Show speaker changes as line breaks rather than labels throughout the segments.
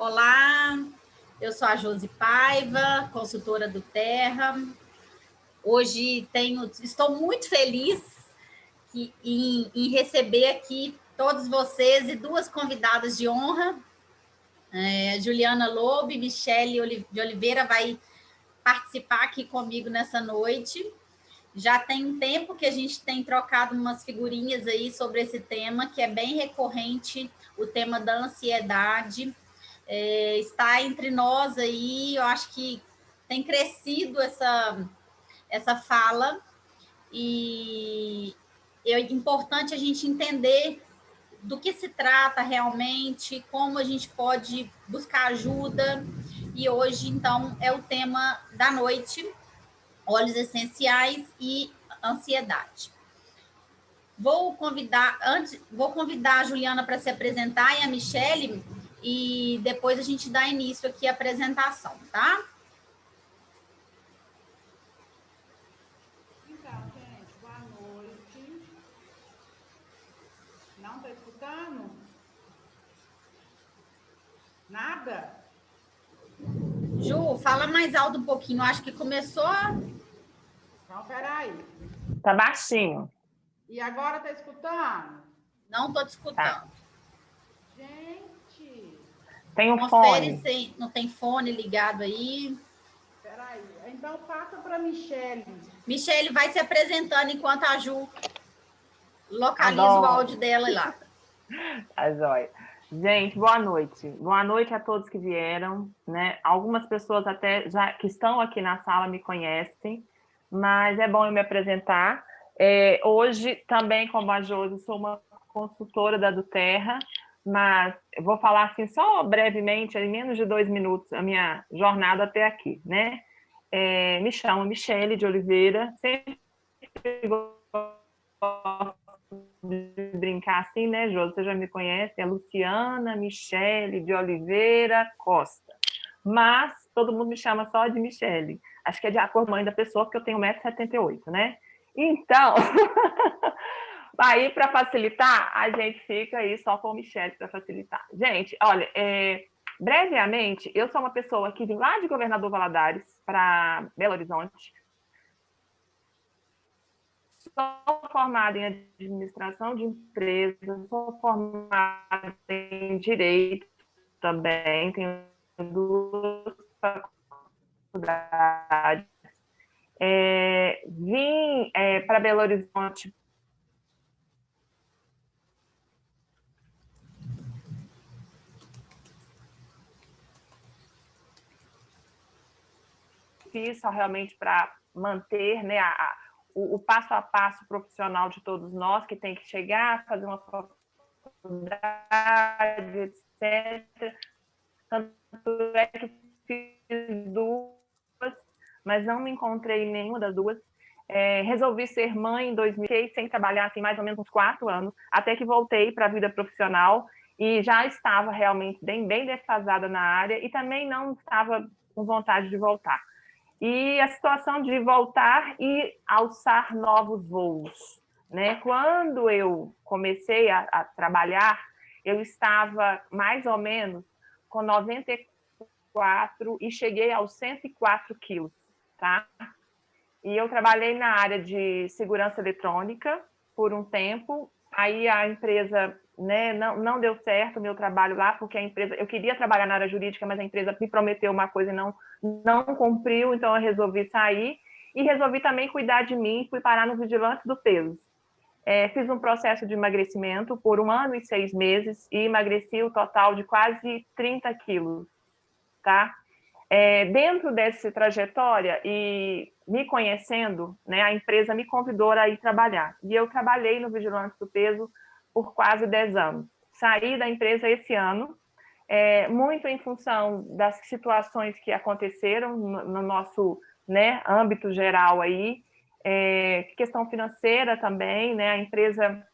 Olá, eu sou a Josi Paiva, consultora do Terra. Hoje estou muito feliz em receber aqui todos vocês e duas convidadas de honra. Juliana Lobo e Michele de Oliveira vai participar aqui comigo nessa noite. Já tem um tempo que a gente tem trocado umas figurinhas aí sobre esse tema, que é bem recorrente, o tema da ansiedade. Está entre nós aí, eu acho que tem crescido essa fala, e é importante a gente entender do que se trata realmente, como a gente pode buscar ajuda, e hoje, então, é o tema da noite, óleos essenciais e ansiedade. Vou convidar a Juliana para se apresentar e a Michele, e depois a gente dá início aqui à apresentação, tá?
Então, gente, boa noite. Não está escutando? Nada?
Ju, fala mais alto um pouquinho, acho que começou.
Então, peraí.
Tá baixinho.
E agora está escutando?
Não estou te escutando.
Tá.
Gente!
Tem um
Confere
fone.
se não tem fone ligado aí.
Peraí. Então, passa para a Michele.
Michele vai se apresentando enquanto a Ju localiza o áudio dela lá.
Tá jóia. Gente, boa noite. Boa noite a todos que vieram, né? Algumas pessoas até já que estão aqui na sala me conhecem, mas é bom eu me apresentar. Hoje, também, como a Josi, sou uma consultora da do Terra, mas eu vou falar assim só brevemente, em menos de 2 minutos, a minha jornada até aqui, né? Me chamo Michele de Oliveira, sempre gosto de brincar assim, né, Josi? Você já me conhece, é Luciana Michele de Oliveira Costa. Mas todo mundo me chama só de Michele. Acho que é de acordo com a mãe da pessoa, porque eu tenho 1,78 m, né? Então, aí para facilitar, a gente fica aí só com Michele para facilitar. Gente, olha, brevemente, eu sou uma pessoa que vim lá de Governador Valadares para Belo Horizonte. Sou formada em administração de empresas, sou formada em direito também, tenho 2 faculdades. Vim para Belo Horizonte fiz só realmente para manter, né, o passo a passo profissional de todos nós, que tem que chegar, fazer uma faculdade, etc. Tanto é que fiz 2, mas não me encontrei em nenhuma das 2. Resolvi ser mãe em 2006, sem trabalhar assim, mais ou menos uns 4 anos, até que voltei para a vida profissional e já estava realmente bem defasada na área e também não estava com vontade de voltar. E a situação de voltar e alçar novos voos, né? Quando eu comecei a trabalhar, eu estava mais ou menos com 94 e cheguei aos 104 quilos, tá? E eu trabalhei na área de segurança eletrônica por um tempo, aí a empresa, né, não deu certo o meu trabalho lá, porque a empresa, eu queria trabalhar na área jurídica, mas a empresa me prometeu uma coisa e não cumpriu, então eu resolvi sair e resolvi também cuidar de mim, fui parar no Vigilante do Peso. Fiz um processo de emagrecimento por 1 ano e 6 meses e emagreci o total de quase 30 quilos, tá? Dentro dessa trajetória e me conhecendo, né, a empresa me convidou a ir trabalhar. E eu trabalhei no Vigilante do Peso por quase 10 anos. Saí da empresa esse ano, muito em função das situações que aconteceram no nosso, né, âmbito geral aí, questão financeira também, né, a empresa,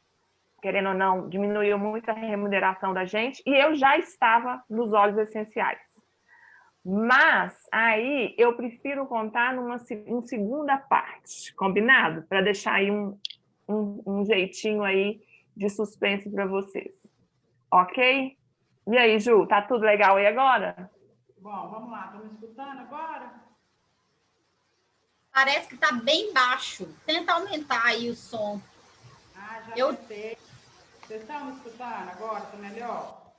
querendo ou não, diminuiu muito a remuneração da gente, e eu já estava nos óleos essenciais. Mas aí eu prefiro contar numa segunda parte, combinado? Para deixar aí um jeitinho aí de suspense para vocês. Ok? E aí, Ju, tá tudo legal aí agora?
Bom, vamos lá. Estão me escutando agora?
Parece que está bem baixo. Tenta aumentar aí o som.
Ah, já
Eu
tentei. Vocês estão me escutando agora? Está melhor?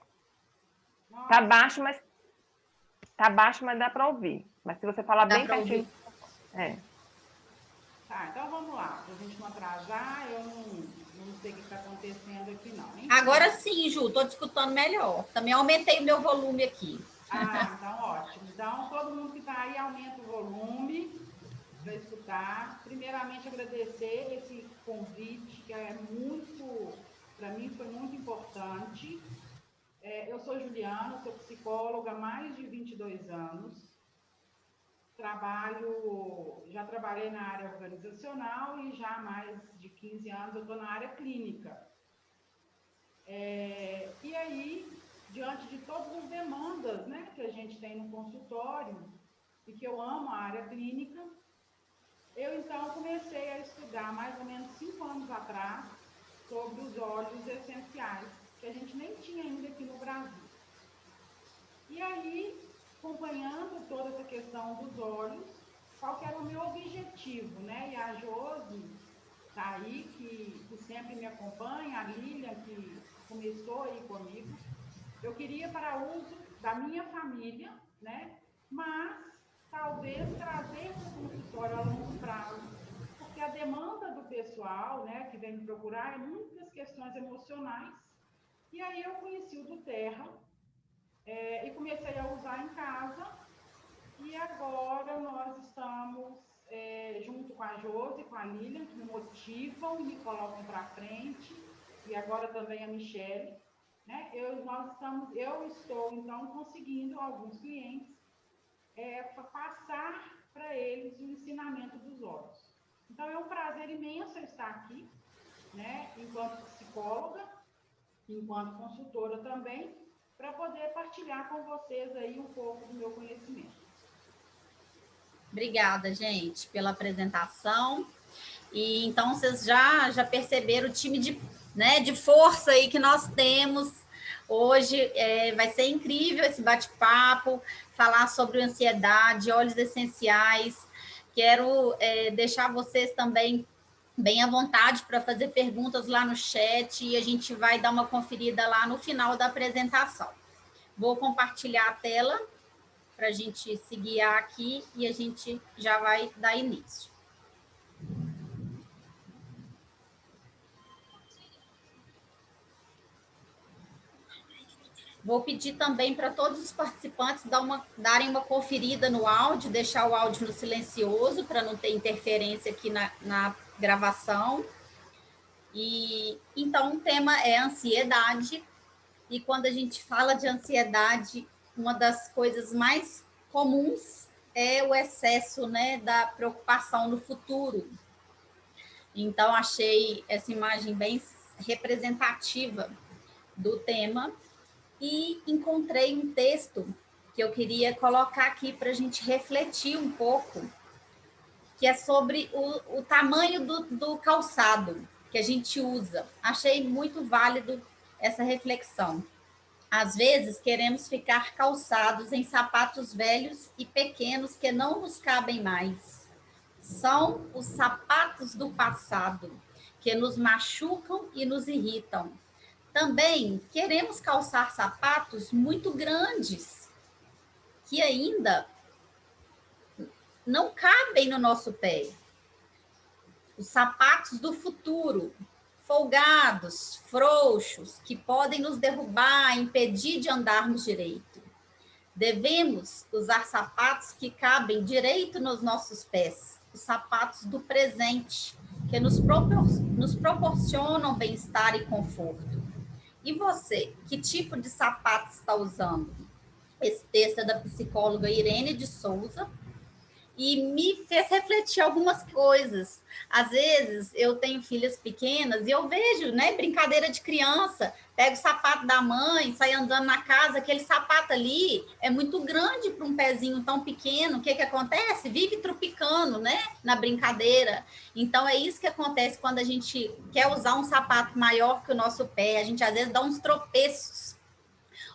Tá
Nossa,
baixo, mas dá para ouvir. Mas se você falar
dá
bem
para ouvir.
pertinho, é.
tá, então vamos lá. Para a gente não atrasar, eu não sei o que está acontecendo aqui, não. Enfim.
Agora sim, Ju, estou te escutando melhor. Também aumentei o meu volume aqui.
Ah, então ótimo. Então, todo mundo que está aí, aumenta o volume para escutar. Primeiramente, agradecer esse convite, que é muito, para mim, foi muito importante. Eu sou Juliana, sou psicóloga há mais de 22 anos. Já trabalhei na área organizacional e já há mais de 15 anos eu estou na área clínica. E aí, diante de todas as demandas, né, que a gente tem no consultório, e que eu amo a área clínica, eu então comecei a estudar mais ou menos 5 anos atrás sobre os óleos essenciais, que a gente nem tinha ainda aqui no Brasil. E aí, acompanhando toda essa questão dos óleos, qual que era o meu objetivo, né? E a Josi está aí, que sempre me acompanha, a Lilian, que começou aí comigo. Eu queria para uso da minha família, né? Mas talvez trazer para o consultório a longo prazo, porque a demanda do pessoal, né, que vem me procurar é muitas questões emocionais. E aí eu conheci o do Terra e comecei a usar em casa. E agora nós estamos junto com a Josi, com a Lilian, que me motivam, me colocam para frente, e agora também a Michele. Né? Eu estou, então, conseguindo alguns clientes passar para eles o ensinamento dos óleos. Então, é um prazer imenso estar aqui, né? Enquanto psicóloga, enquanto consultora também, para poder partilhar com vocês aí um pouco do meu conhecimento.
Obrigada, gente, pela apresentação. E então vocês já perceberam o time de força aí que nós temos. Hoje vai ser incrível esse bate-papo, falar sobre ansiedade, óleos essenciais. Quero deixar vocês também bem à vontade para fazer perguntas lá no chat e a gente vai dar uma conferida lá no final da apresentação. Vou compartilhar a tela para a gente se guiar aqui e a gente já vai dar início. Vou pedir também para todos os participantes darem uma conferida no áudio, deixar o áudio no silencioso para não ter interferência aqui na gravação. E então o tema é ansiedade. E quando a gente fala de ansiedade, uma das coisas mais comuns é o excesso, né, da preocupação no futuro. Então achei essa imagem bem representativa do tema. E encontrei um texto que eu queria colocar aqui para a gente refletir um pouco, que é sobre o tamanho do calçado que a gente usa. Achei muito válido essa reflexão. Às vezes, queremos ficar calçados em sapatos velhos e pequenos que não nos cabem mais. São os sapatos do passado que nos machucam e nos irritam. Também queremos calçar sapatos muito grandes, que ainda não cabem no nosso pé. Os sapatos do futuro, folgados, frouxos, que podem nos derrubar, impedir de andarmos direito. Devemos usar sapatos que cabem direito nos nossos pés, os sapatos do presente, que nos proporcionam bem-estar e conforto. E você, que tipo de sapato está usando? Esse texto é da psicóloga Irene de Souza e me fez refletir algumas coisas. Às vezes, eu tenho filhas pequenas e eu vejo, né, brincadeira de criança, pega o sapato da mãe, sai andando na casa, aquele sapato ali é muito grande para um pezinho tão pequeno. O que acontece? Vive tropicando, né, na brincadeira. Então, é isso que acontece quando a gente quer usar um sapato maior que o nosso pé. A gente, às vezes, dá uns tropeços.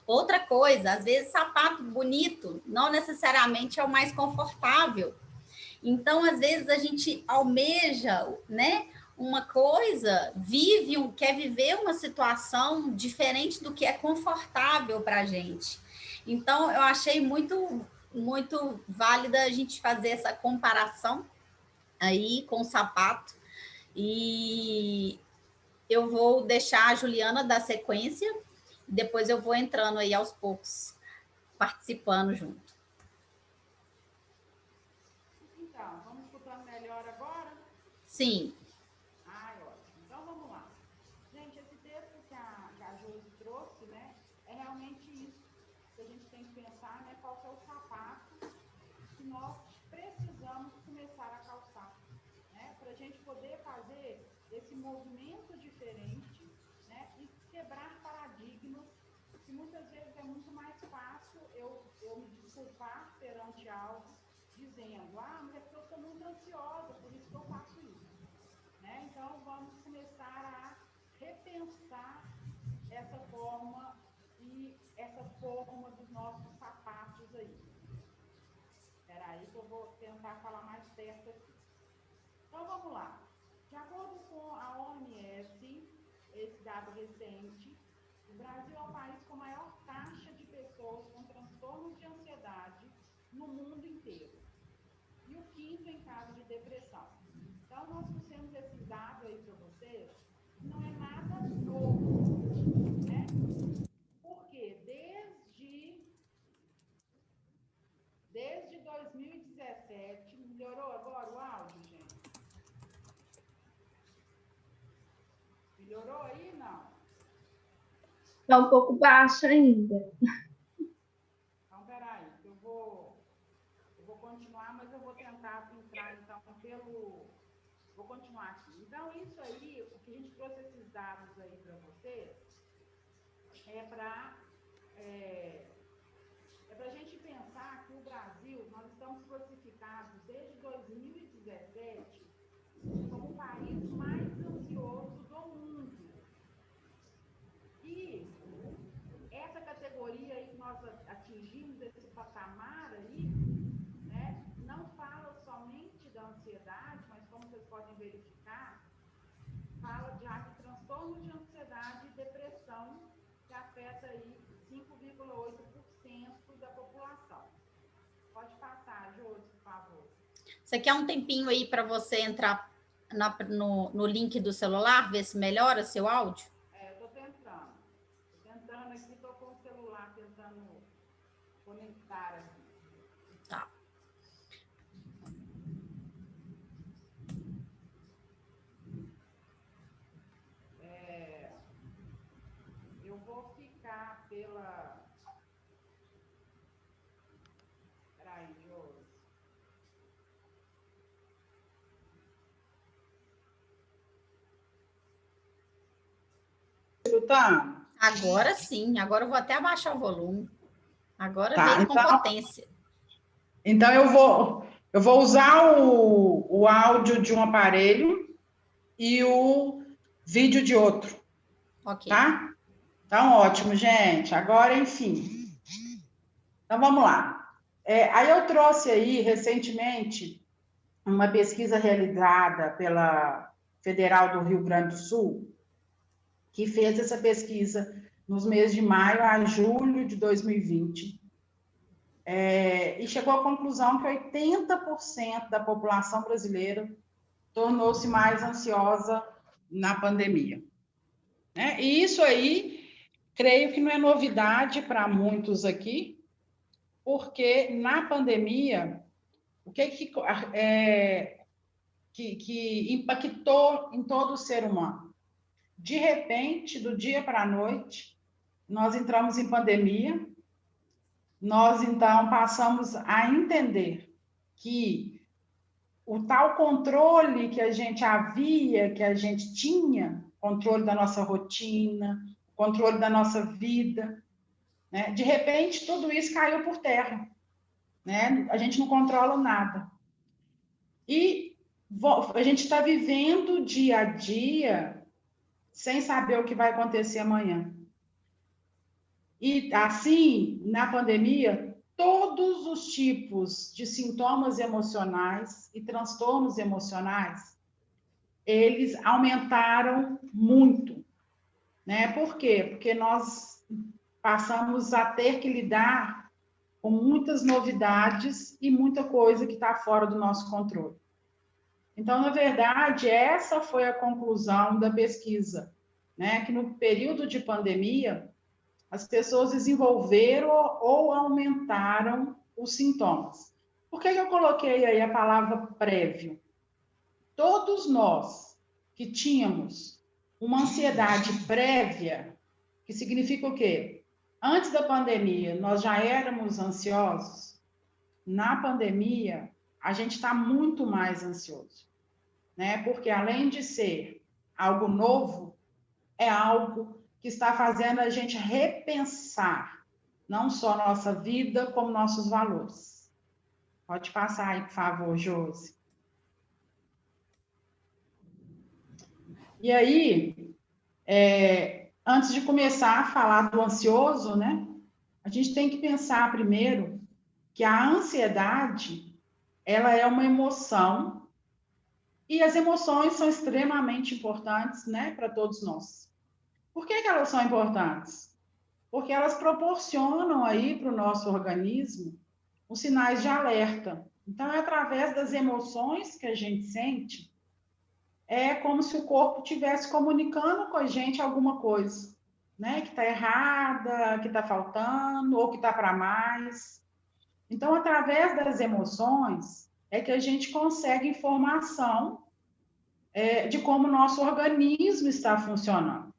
Outra coisa, às vezes sapato bonito não necessariamente é o mais confortável. Então, às vezes a gente almeja, né, uma coisa, quer viver uma situação diferente do que é confortável para a gente. Então, eu achei muito válida a gente fazer essa comparação aí com o sapato. E eu vou deixar a Juliana dar sequência, depois eu vou entrando aí aos poucos, participando junto.
Então, vamos escutando melhor agora?
Sim.
Ótimo. Então, vamos lá. Gente, esse texto que a Josi trouxe, né, é realmente isso que a gente tem que pensar, né, qual que é o sapato que nós precisamos começar a calçar, né, para a gente poder fazer esse movimento diferente, né, e quebrar paradigmas, que muitas vezes é muito mais fácil eu me desculpar perante algo, dizendo, mas é porque eu sou muito ansiosa, por isso que eu faço isso. Né? Então, vamos começar a repensar essa forma e essa forma dos nossos sapatos aí. Espera aí que eu vou tentar falar mais perto aqui. Então, vamos lá. De acordo com a OMS, esse dado recente, o Brasil é o país com maior taxa de pessoas com transtornos de ansiedade no mundo inteiro. E o quinto em caso de depressão. Então, nós trouxemos esses dados aí para vocês, não é nada novo, né? Porque desde 2017, melhorou agora o áudio, gente? Melhorou aí, não?
Está um pouco baixo ainda.
Então, peraí, eu vou continuar, mas eu vou tentar entrar, então, Vou continuar aqui. Então, isso aí, o que a gente trouxe esses dados aí para vocês, é para a gente pensar que o Brasil, nós estamos classificados desde 2017 como o país mais ansioso do mundo. E essa categoria aí que nós atingimos, esse patamar aí, né, não fala somente da ansiedade, mas como vocês podem verificar, fala de transtorno de ansiedade e depressão, que afeta aí 5,8% da população. Pode passar, Josi, por favor.
Você quer um tempinho aí para você entrar no link do celular, ver se melhora seu áudio?
Eu estou tentando. Estou tentando aqui, estou com o celular tentando conectar aqui.
Tá.
Eu vou ficar pela... Peraí, Josi. Escutando?
Agora sim, agora eu vou até abaixar o volume. Agora
Tá,
veio com potência.
Então, eu vou usar o áudio de um aparelho e o vídeo de outro.
Ok.
Tá? Então, ótimo, gente. Agora, enfim. Então, vamos lá. Aí eu trouxe aí, recentemente, uma pesquisa realizada pela Federal do Rio Grande do Sul, que fez essa pesquisa nos meses de maio a julho de 2020. E chegou à conclusão que 80% da população brasileira tornou-se mais ansiosa na pandemia. Né? E isso aí, creio que não é novidade para muitos aqui, porque na pandemia, o que impactou em todo o ser humano? De repente, do dia para a noite, nós entramos em pandemia, nós, então, passamos a entender que o tal controle que a gente tinha, controle da nossa rotina, controle da nossa vida, né? De repente, tudo isso caiu por terra, né? A gente não controla nada. E a gente está vivendo dia a dia sem saber o que vai acontecer amanhã. E, assim, na pandemia, todos os tipos de sintomas emocionais e transtornos emocionais, eles aumentaram muito, né? Por quê? Porque nós passamos a ter que lidar com muitas novidades e muita coisa que está fora do nosso controle. Então, na verdade, essa foi a conclusão da pesquisa, né? Que no período de pandemia, as pessoas desenvolveram ou aumentaram os sintomas. Por que eu coloquei aí a palavra prévio? Todos nós que tínhamos uma ansiedade prévia, que significa o quê? Antes da pandemia, nós já éramos ansiosos. Na pandemia, a gente está muito mais ansioso, né? Porque além de ser algo novo, é algo que está fazendo a gente repensar não só nossa vida, como nossos valores. Pode passar aí, por favor, Josi. E aí, antes de começar a falar do ansioso, né? A gente tem que pensar primeiro que a ansiedade, ela é uma emoção e as emoções são extremamente importantes, né, para todos nós. Por que elas são importantes? Porque elas proporcionam aí para o nosso organismo os sinais de alerta. Então, é através das emoções que a gente sente, é como se o corpo estivesse comunicando com a gente alguma coisa, né? Que está errada, que está faltando, ou que está para mais. Então, através das emoções, é que a gente consegue informação de como o nosso organismo está funcionando.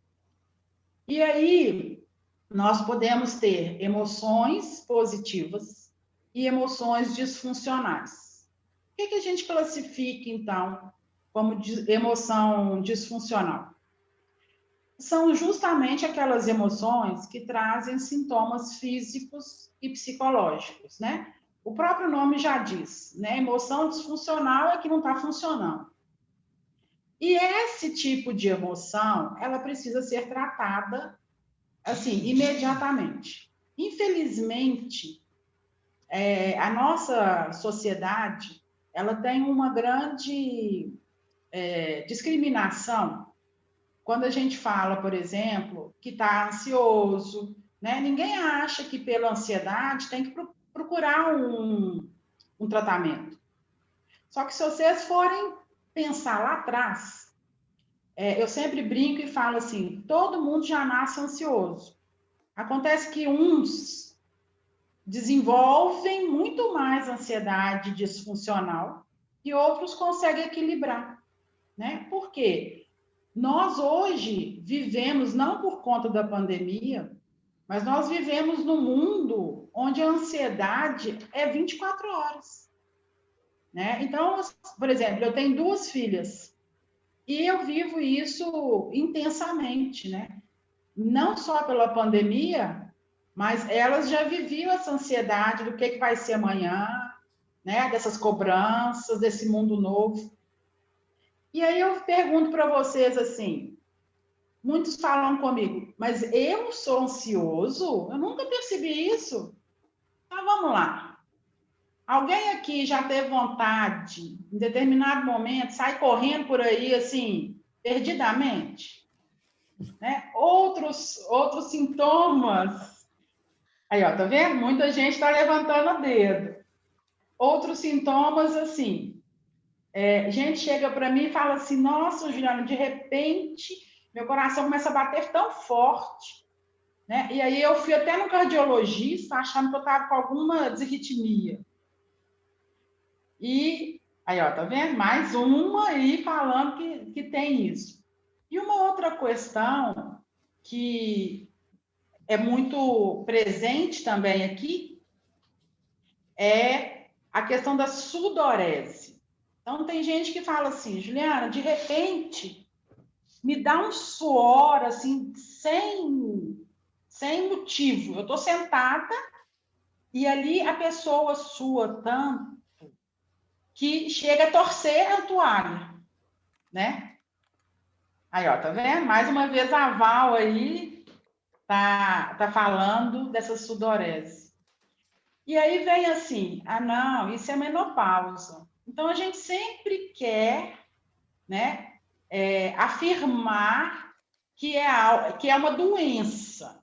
E aí, nós podemos ter emoções positivas e emoções disfuncionais. O que a gente classifica, então, como emoção disfuncional? São justamente aquelas emoções que trazem sintomas físicos e psicológicos, né? O próprio nome já diz, né? Emoção disfuncional é que não está funcionando. E esse tipo de emoção, ela precisa ser tratada, assim, imediatamente. Infelizmente, a nossa sociedade, ela tem uma grande discriminação quando a gente fala, por exemplo, que está ansioso, né? Ninguém acha que pela ansiedade tem que procurar um tratamento. Só que se vocês forem pensar lá atrás, eu sempre brinco e falo assim, todo mundo já nasce ansioso. Acontece que uns desenvolvem muito mais ansiedade disfuncional e outros conseguem equilibrar, né? Por quê? Nós hoje vivemos, não por conta da pandemia, mas nós vivemos num mundo onde a ansiedade é 24 horas, né? Então, por exemplo, eu tenho 2 filhas e eu vivo isso intensamente, né? Não só pela pandemia, mas elas já viviam essa ansiedade do que vai ser amanhã, né? Dessas cobranças, desse mundo novo. E aí eu pergunto para vocês assim, muitos falam comigo, mas eu sou ansioso? Eu nunca percebi isso. Então vamos lá. Alguém aqui já teve vontade, em determinado momento, sai correndo por aí assim, perdidamente? Né? Outros sintomas. Aí, ó, tá vendo? Muita gente está levantando o dedo. Outros sintomas, assim, gente chega para mim e fala assim, nossa, Juliana, de repente, meu coração começa a bater tão forte, né? E aí eu fui até no cardiologista, achando que eu estava com alguma desarritmia. E aí, ó, tá vendo? Mais uma aí falando que tem isso. E uma outra questão que é muito presente também aqui é a questão da sudorese. Então, tem gente que fala assim, Juliana, de repente, me dá um suor, assim, sem motivo. Eu estou sentada e ali a pessoa sua tanto que chega a torcer a toalha, né? Aí, ó, tá vendo? Mais uma vez a Val aí tá falando dessa sudorese. E aí vem assim, não, isso é menopausa. Então, a gente sempre quer, né, afirmar que é uma doença,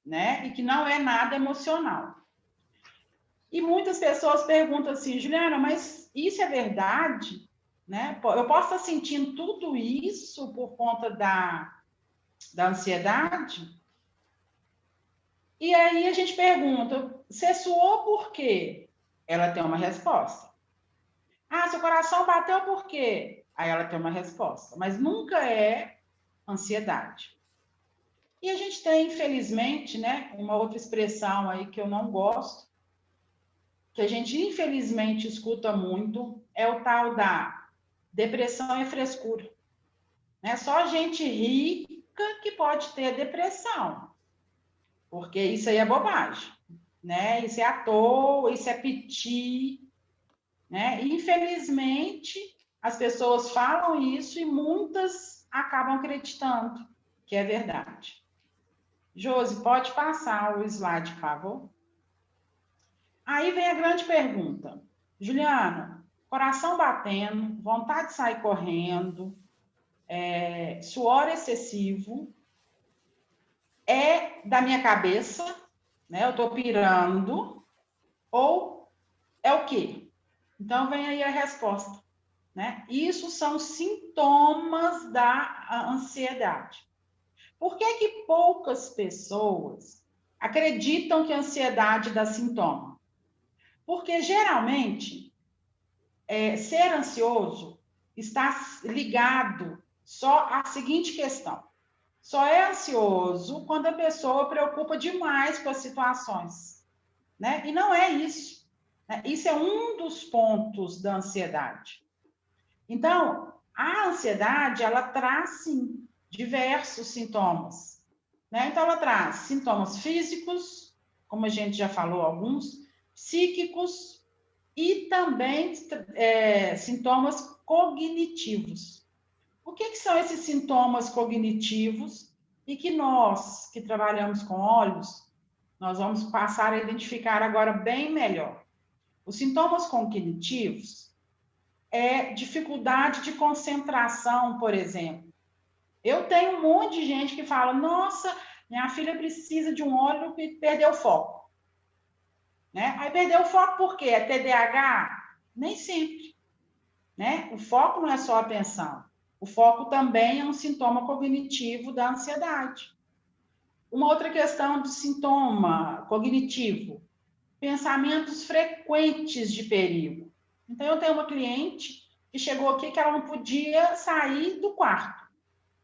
né, e que não é nada emocional. E muitas pessoas perguntam assim, Juliana, mas isso é verdade? Né? Eu posso estar sentindo tudo isso por conta da ansiedade? E aí a gente pergunta, você suou por quê? Ela tem uma resposta. Seu coração bateu por quê? Aí ela tem uma resposta. Mas nunca é ansiedade. E a gente tem, infelizmente, né, uma outra expressão aí que eu não gosto, que a gente infelizmente escuta muito, é o tal da depressão e frescura. Né? Só gente rica que pode ter depressão, porque isso aí é bobagem, né? Isso é à toa, isso é piti, né? Infelizmente, as pessoas falam isso e muitas acabam acreditando que é verdade. Josi, pode passar o slide, por favor? Aí vem a grande pergunta. Juliana, coração batendo, vontade de sair correndo, suor excessivo, é da minha cabeça, né? Eu estou pirando, ou é o quê? Então, vem aí a resposta, né? Isso são sintomas da ansiedade. Por que que poucas pessoas acreditam que a ansiedade dá sintoma? Porque, geralmente, ser ansioso está ligado só à seguinte questão. Só é ansioso quando a pessoa preocupa demais com as situações, né? E não é isso. Né? Isso é um dos pontos da ansiedade. Então, a ansiedade, ela traz, sim, diversos sintomas. Né? Então, ela traz sintomas físicos, como a gente já falou alguns, psíquicos e também sintomas cognitivos. O que são esses sintomas cognitivos e que nós, que trabalhamos com olhos, nós vamos passar a identificar agora bem melhor? Os sintomas cognitivos é dificuldade de concentração, por exemplo. Eu tenho um monte de gente que fala, nossa, minha filha precisa de um olho que perdeu o foco. Né? Aí perdeu o foco por quê? É TDAH? Nem sempre. Né? O foco não é só a atenção. O foco também é um sintoma cognitivo da ansiedade. Uma outra questão de sintoma cognitivo, pensamentos frequentes de perigo. Então, eu tenho uma cliente que chegou aqui que ela não podia sair do quarto,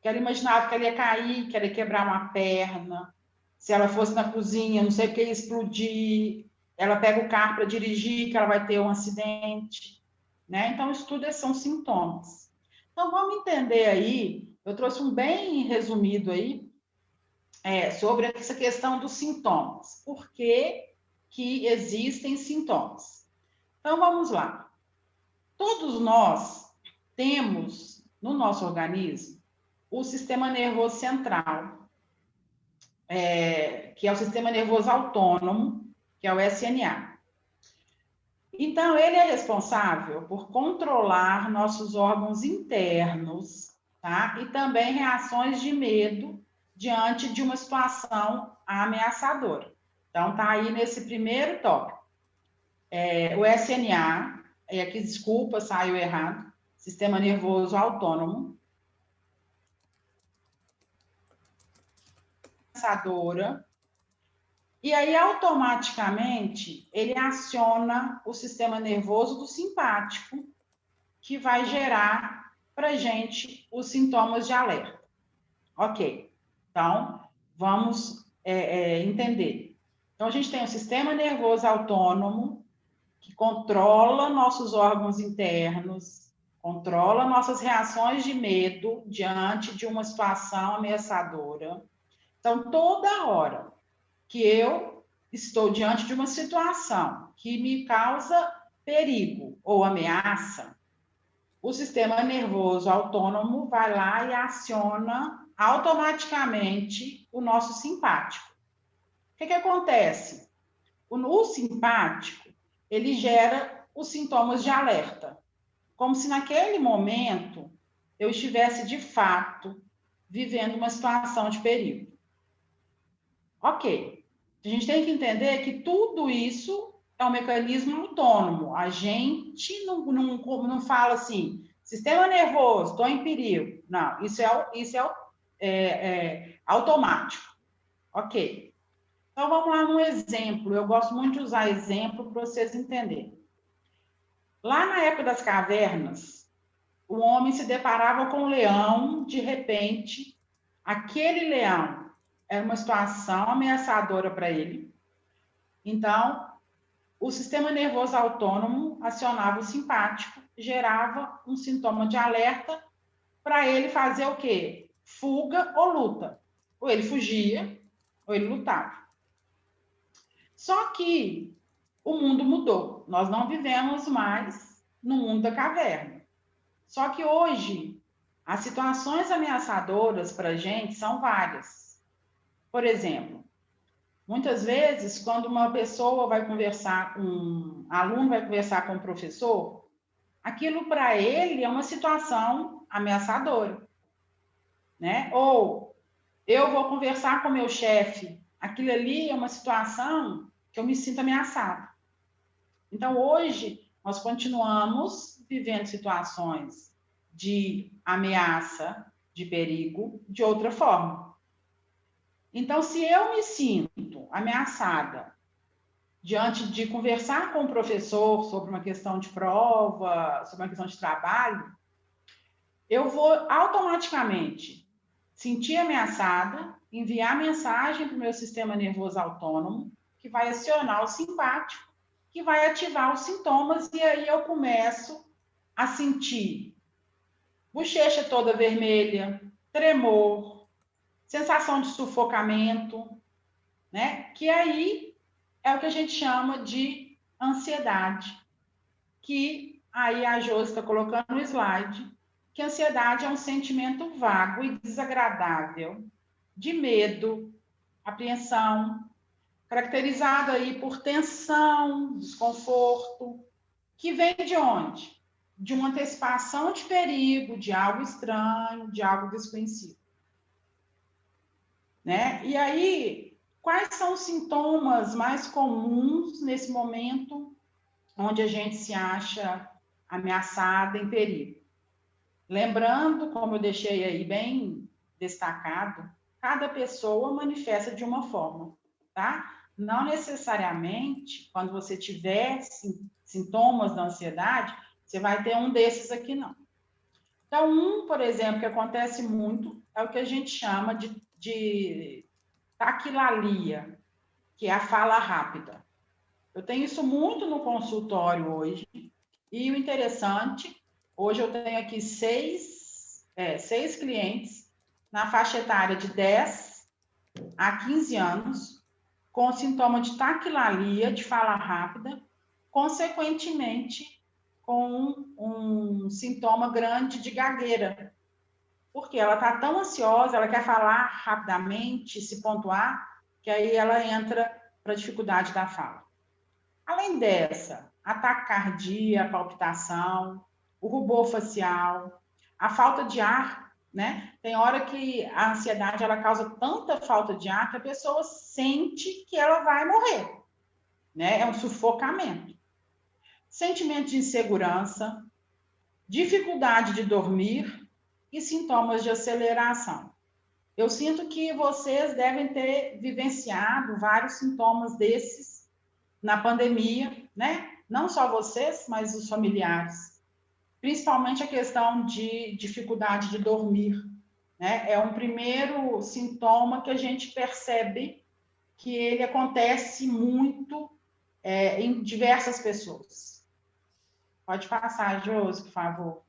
que ela imaginava que ela ia cair, que ela ia quebrar uma perna, se ela fosse na cozinha, não sei o que, ia explodir, ela pega o carro para dirigir, que ela vai ter um acidente. Né? Então, isso tudo são sintomas. Então, vamos entender aí, eu trouxe um bem resumido aí, sobre essa questão dos sintomas. Por que que existem sintomas? Então, vamos lá. Todos nós temos no nosso organismo o sistema nervoso central, que é o sistema nervoso autônomo, que é o SNA. Então, ele é responsável por controlar nossos órgãos internos, tá? E também reações de medo diante de uma situação ameaçadora. Então, tá aí nesse primeiro tópico. O SNA, aqui, desculpa, saiu errado, Sistema Nervoso Autônomo, ameaçadora. E aí, automaticamente, ele aciona o sistema nervoso do simpático, que vai gerar para a gente os sintomas de alerta. Ok, então, vamos entender. Então, a gente tem o sistema nervoso autônomo, que controla nossos órgãos internos, controla nossas reações de medo diante de uma situação ameaçadora. Então, toda hora que eu estou diante de uma situação que me causa perigo ou ameaça, o sistema nervoso autônomo vai lá e aciona automaticamente o nosso simpático. O que acontece? O simpático, ele gera os sintomas de alerta, como se naquele momento eu estivesse, de fato, vivendo uma situação de perigo. Ok. A gente tem que entender que tudo isso é um mecanismo autônomo. A gente não fala assim, sistema nervoso, estou em perigo. Não, isso é automático. Ok. Então, vamos lá num exemplo. Eu gosto muito de usar exemplo para vocês entenderem. Lá na época das cavernas, o homem se deparava com um leão, de repente, aquele leão era uma situação ameaçadora para ele. Então, o sistema nervoso autônomo acionava o simpático, gerava um sintoma de alerta para ele fazer o quê? Fuga ou luta. Ou ele fugia, ou ele lutava. Só que o mundo mudou. Nós não vivemos mais no mundo da caverna. Só que hoje, as situações ameaçadoras para a gente são várias. Por exemplo, muitas vezes, quando uma pessoa vai conversar um aluno vai conversar com o professor, aquilo para ele é uma situação ameaçadora, né? Ou eu vou conversar com meu chefe, aquilo ali é uma situação que eu me sinto ameaçado. Então, hoje, nós continuamos vivendo situações de ameaça, de perigo, de outra forma. Então, se eu me sinto ameaçada diante de conversar com o professor sobre uma questão de prova, sobre uma questão de trabalho, eu vou automaticamente sentir ameaçada, enviar mensagem para o meu sistema nervoso autônomo, que vai acionar o simpático, que vai ativar os sintomas, e aí eu começo a sentir bochecha toda vermelha, tremor, sensação de sufocamento, né? Que aí é o que a gente chama de ansiedade, que aí a Josi está colocando no slide, que ansiedade é um sentimento vago e desagradável de medo, apreensão, caracterizado aí por tensão, desconforto, que vem de onde? De uma antecipação de perigo, de algo estranho, de algo desconhecido. Né? E aí, quais são os sintomas mais comuns nesse momento onde a gente se acha ameaçada, em perigo? Lembrando, como eu deixei aí bem destacado, cada pessoa manifesta de uma forma, tá? Não necessariamente, quando você tiver sintomas da ansiedade, você vai ter um desses aqui, não. Então, por exemplo, que acontece muito, é o que a gente chama de taquilalia, que é a fala rápida. Eu tenho isso muito no consultório hoje, e o interessante, hoje eu tenho aqui seis clientes na faixa etária de 10 a 15 anos, com sintoma de taquilalia, de fala rápida, consequentemente com um sintoma grande de gagueira, porque ela está tão ansiosa, ela quer falar rapidamente, se pontuar, que aí ela entra para a dificuldade da fala. Além dessa, a taquicardia, a palpitação, o rubor facial, a falta de ar, né? Tem hora que a ansiedade ela causa tanta falta de ar que a pessoa sente que ela vai morrer, né? É um sufocamento. Sentimento de insegurança, dificuldade de dormir e sintomas de aceleração. Eu sinto que vocês devem ter vivenciado vários sintomas desses na pandemia, né? Não só vocês, mas os familiares. Principalmente a questão de dificuldade de dormir, né? É um primeiro sintoma que a gente percebe que ele acontece muito em diversas pessoas. Pode passar, Josi, por favor.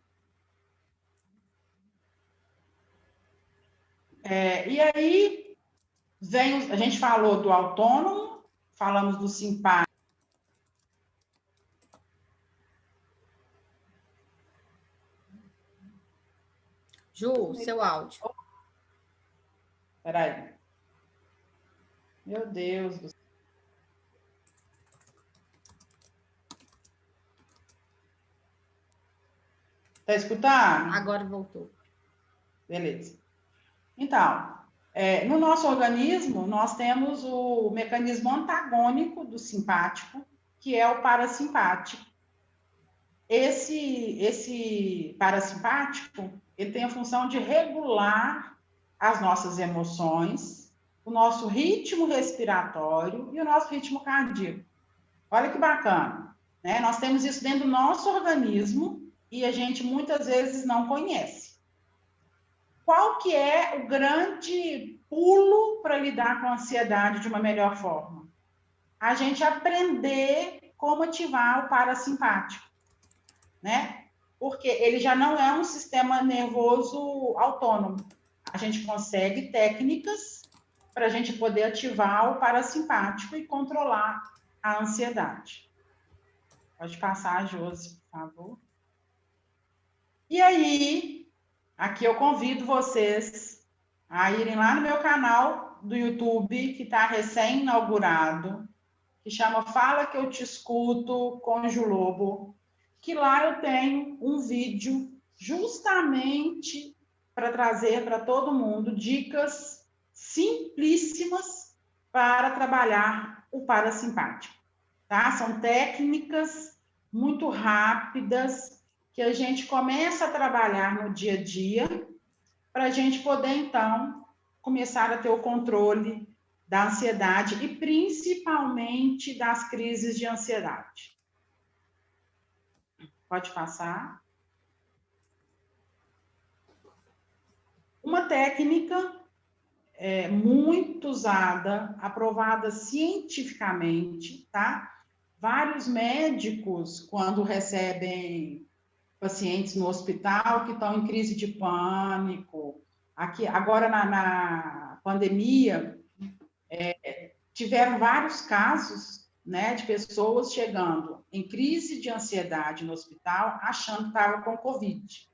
E aí, a gente falou do autônomo, falamos do simpático.
Ju, seu áudio.
Peraí. Meu Deus do céu. Tá escutando?
Agora voltou.
Beleza. Então, no nosso organismo, nós temos o mecanismo antagônico do simpático, que é o parasimpático. Esse parasimpático, ele tem a função de regular as nossas emoções, o nosso ritmo respiratório e o nosso ritmo cardíaco. Olha que bacana, né? Nós temos isso dentro do nosso organismo e a gente muitas vezes não conhece. Qual que é o grande pulo para lidar com a ansiedade de uma melhor forma? A gente aprender como ativar o parasimpático, né? Porque ele já não é um sistema nervoso autônomo. A gente consegue técnicas para a gente poder ativar o parasimpático e controlar a ansiedade. Pode passar, Josi, por favor. E aí, aqui eu convido vocês a irem lá no meu canal do YouTube, que está recém-inaugurado, que chama Fala Que Eu Te Escuto com Ju Lobo, que lá eu tenho um vídeo justamente para trazer para todo mundo dicas simplíssimas para trabalhar o parasimpático, tá? São técnicas muito rápidas que a gente começa a trabalhar no dia a dia para a gente poder, então, começar a ter o controle da ansiedade e principalmente das crises de ansiedade. Pode passar. Uma técnica muito usada, aprovada cientificamente, tá? Vários médicos, quando recebem pacientes no hospital que estão em crise de pânico, aqui, agora na pandemia, tiveram vários casos, né, de pessoas chegando em crise de ansiedade no hospital, achando que estava com Covid.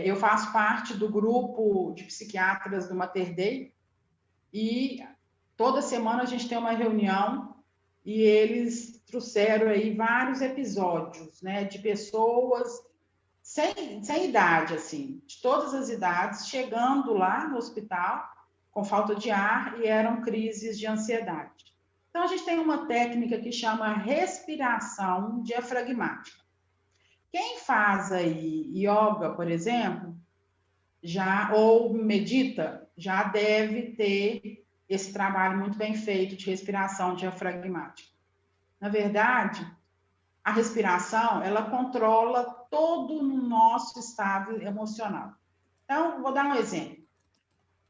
Eu faço parte do grupo de psiquiatras do Mater Dei e toda semana a gente tem uma reunião e eles trouxeram aí vários episódios, né, de pessoas sem idade, assim, de todas as idades, chegando lá no hospital com falta de ar e eram crises de ansiedade. Então, a gente tem uma técnica que chama respiração diafragmática. Quem faz aí yoga, por exemplo, ou medita, já deve ter esse trabalho muito bem feito de respiração diafragmática. Na verdade, a respiração, ela controla todo o nosso estado emocional. Então, vou dar um exemplo.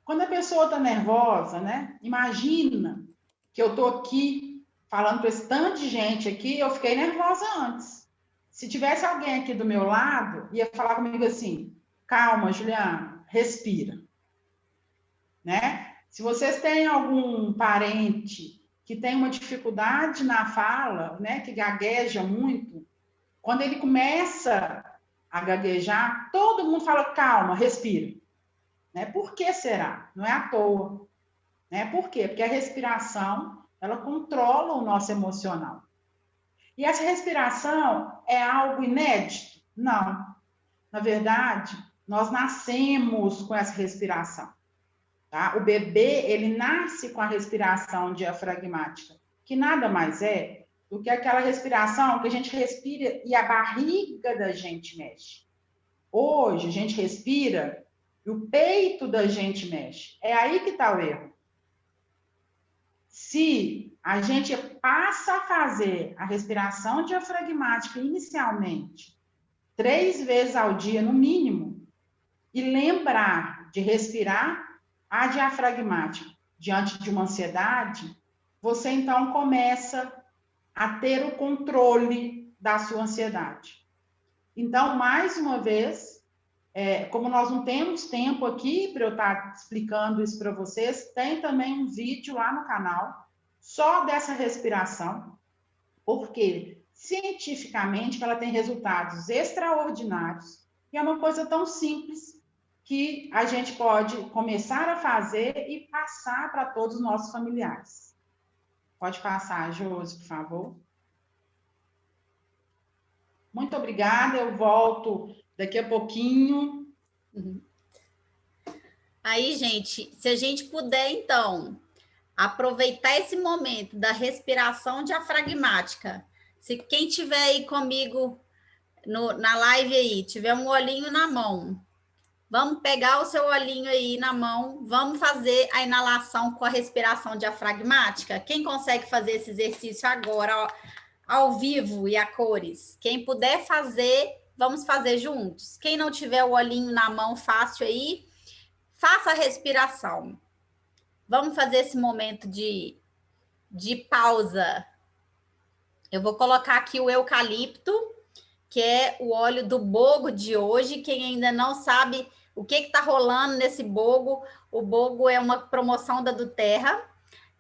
Quando a pessoa está nervosa, né? Imagina que eu estou aqui falando para esse tanto de gente aqui, eu fiquei nervosa antes. Se tivesse alguém aqui do meu lado, ia falar comigo assim, calma, Juliana, respira. Né? Se vocês têm algum parente que tem uma dificuldade na fala, né, que gagueja muito, quando ele começa a gaguejar, todo mundo fala, calma, respira. Né? Por que será? Não é à toa. Né? Por quê? Porque a respiração, ela controla o nosso emocional. E essa respiração é algo inédito? Não. Na verdade, nós nascemos com essa respiração. Tá? O bebê, ele nasce com a respiração diafragmática, que nada mais é do que aquela respiração que a gente respira e a barriga da gente mexe. Hoje, a gente respira e o peito da gente mexe. É aí que está o erro. Se a gente passa a fazer a respiração diafragmática inicialmente 3 vezes ao dia, no mínimo, e lembrar de respirar a diafragmática diante de uma ansiedade, você então começa a ter o controle da sua ansiedade. Então, mais uma vez, como nós não temos tempo aqui para eu estar explicando isso para vocês, tem também um vídeo lá no canal só dessa respiração, porque cientificamente ela tem resultados extraordinários e é uma coisa tão simples que a gente pode começar a fazer e passar para todos os nossos familiares. Pode passar, Josi, por favor. Muito obrigada, eu volto daqui a pouquinho.
Aí, gente, se a gente puder, então, aproveitar esse momento da respiração diafragmática. Se quem tiver aí comigo na live aí, tiver um olhinho na mão, vamos pegar o seu olhinho aí na mão, vamos fazer a inalação com a respiração diafragmática. Quem consegue fazer esse exercício agora, ó, ao vivo e a cores? Quem puder fazer, vamos fazer juntos. Quem não tiver o olhinho na mão fácil aí, faça a respiração. Vamos fazer esse momento de pausa. Eu vou colocar aqui o eucalipto, que é o óleo do bogo de hoje. Quem ainda não sabe o que está rolando nesse bogo, o bogo é uma promoção da Duterra,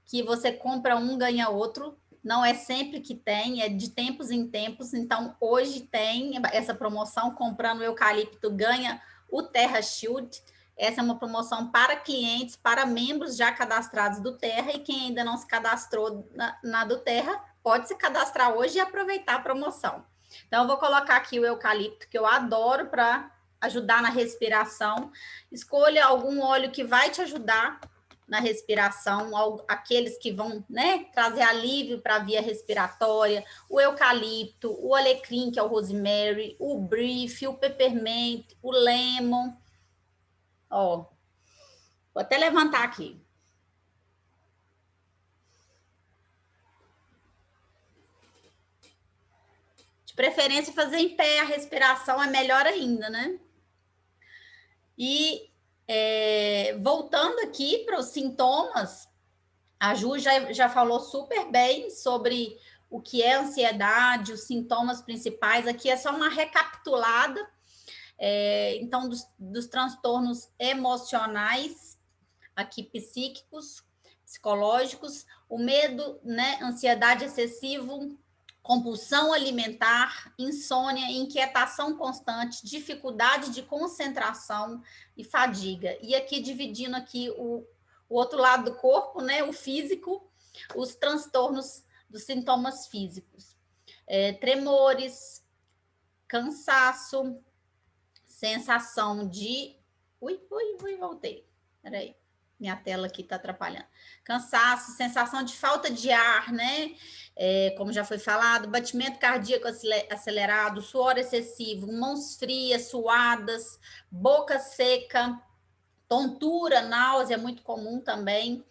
que você compra um, ganha outro. Não é sempre que tem, é de tempos em tempos. Então, hoje tem essa promoção, comprando o eucalipto, ganha o Terra Shield. Essa é uma promoção para clientes, para membros já cadastrados do Terra, e quem ainda não se cadastrou na do Terra, pode se cadastrar hoje e aproveitar a promoção. Então, eu vou colocar aqui o eucalipto, que eu adoro para ajudar na respiração. Escolha algum óleo que vai te ajudar na respiração, aqueles que vão, né, trazer alívio para a via respiratória, o eucalipto, o alecrim, que é o rosemary, o brief, o peppermint, o lemon. Ó, vou até levantar aqui. De preferência, fazer em pé, a respiração é melhor ainda, né? E voltando aqui para os sintomas, a Ju já falou super bem sobre o que é ansiedade, os sintomas principais. Aqui é só uma recapitulada. Então, dos transtornos emocionais, aqui psíquicos, psicológicos, o medo, né, ansiedade excessivo, compulsão alimentar, insônia, inquietação constante, dificuldade de concentração e fadiga. E aqui dividindo aqui o outro lado do corpo, né, o físico, os transtornos dos sintomas físicos. Tremores, cansaço, sensação de... voltei. Peraí, minha tela aqui está atrapalhando. Cansaço, sensação de falta de ar, né? Como já foi falado, batimento cardíaco acelerado, suor excessivo, mãos frias, suadas, boca seca, tontura, náusea, muito comum também,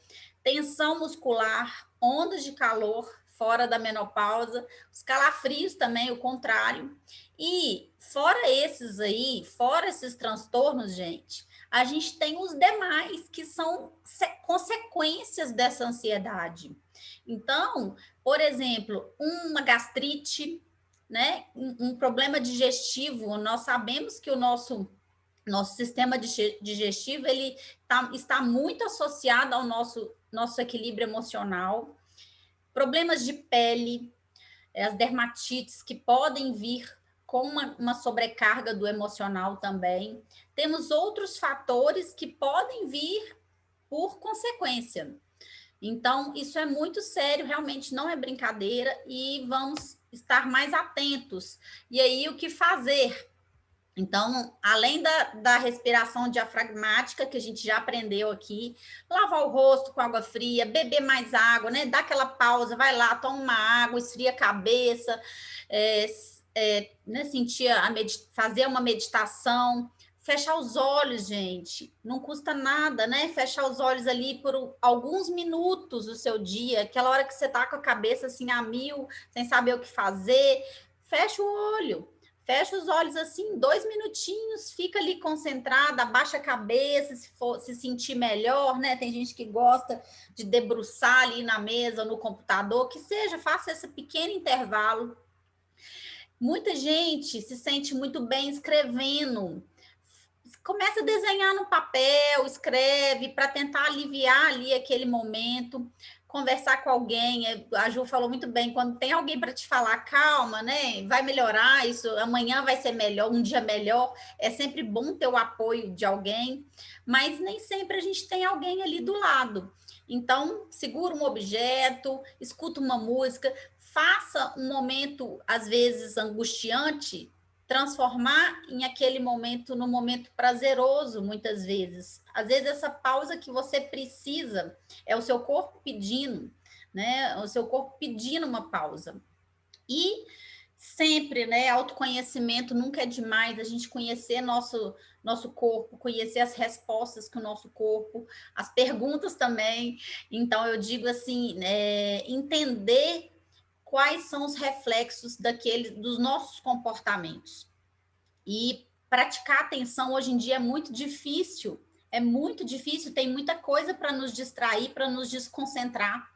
tensão muscular, ondas de calor fora da menopausa, os calafrios também, o contrário. E fora esses transtornos, gente, a gente tem os demais, que são consequências dessa ansiedade. Então, por exemplo, uma gastrite, né? Um problema digestivo, nós sabemos que o nosso sistema digestivo ele está muito associado ao nosso equilíbrio emocional. Problemas de pele, as dermatites que podem vir com uma sobrecarga do emocional também. Temos outros fatores que podem vir por consequência. Então, isso é muito sério, realmente não é brincadeira, e vamos estar mais atentos. E aí, o que fazer? Então, além da respiração diafragmática, que a gente já aprendeu aqui, lavar o rosto com água fria, beber mais água, né? Dá aquela pausa, vai lá, toma uma água, esfria a cabeça, né? Fazer uma meditação, fechar os olhos, gente, não custa nada, né? Fechar os olhos ali por alguns minutos do seu dia, aquela hora que você tá com a cabeça assim a mil, sem saber o que fazer, fecha o olho. Fecha os olhos assim, 2 minutinhos, fica ali concentrada, abaixa a cabeça, se sentir melhor, né? Tem gente que gosta de debruçar ali na mesa, no computador, que seja, faça esse pequeno intervalo. Muita gente se sente muito bem escrevendo. começa a desenhar no papel, escreve para tentar aliviar ali aquele momento, conversar com alguém. A Ju falou muito bem, quando tem alguém para te falar, calma, né? Vai melhorar, isso amanhã vai ser melhor, um dia melhor. É sempre bom ter o apoio de alguém, mas nem sempre a gente tem alguém ali do lado. Então, segura um objeto, escuta uma música, faça um momento, às vezes, angustiante, transformar em aquele momento num momento prazeroso, muitas vezes. Às vezes, essa pausa que você precisa é o seu corpo pedindo, né? O seu corpo pedindo uma pausa. E sempre, né? Autoconhecimento nunca é demais, a gente conhecer nosso corpo, conhecer as respostas que o nosso corpo, as perguntas também. Então, eu digo assim, entender quais são os reflexos dos nossos comportamentos. E praticar atenção hoje em dia é muito difícil, tem muita coisa para nos distrair, para nos desconcentrar.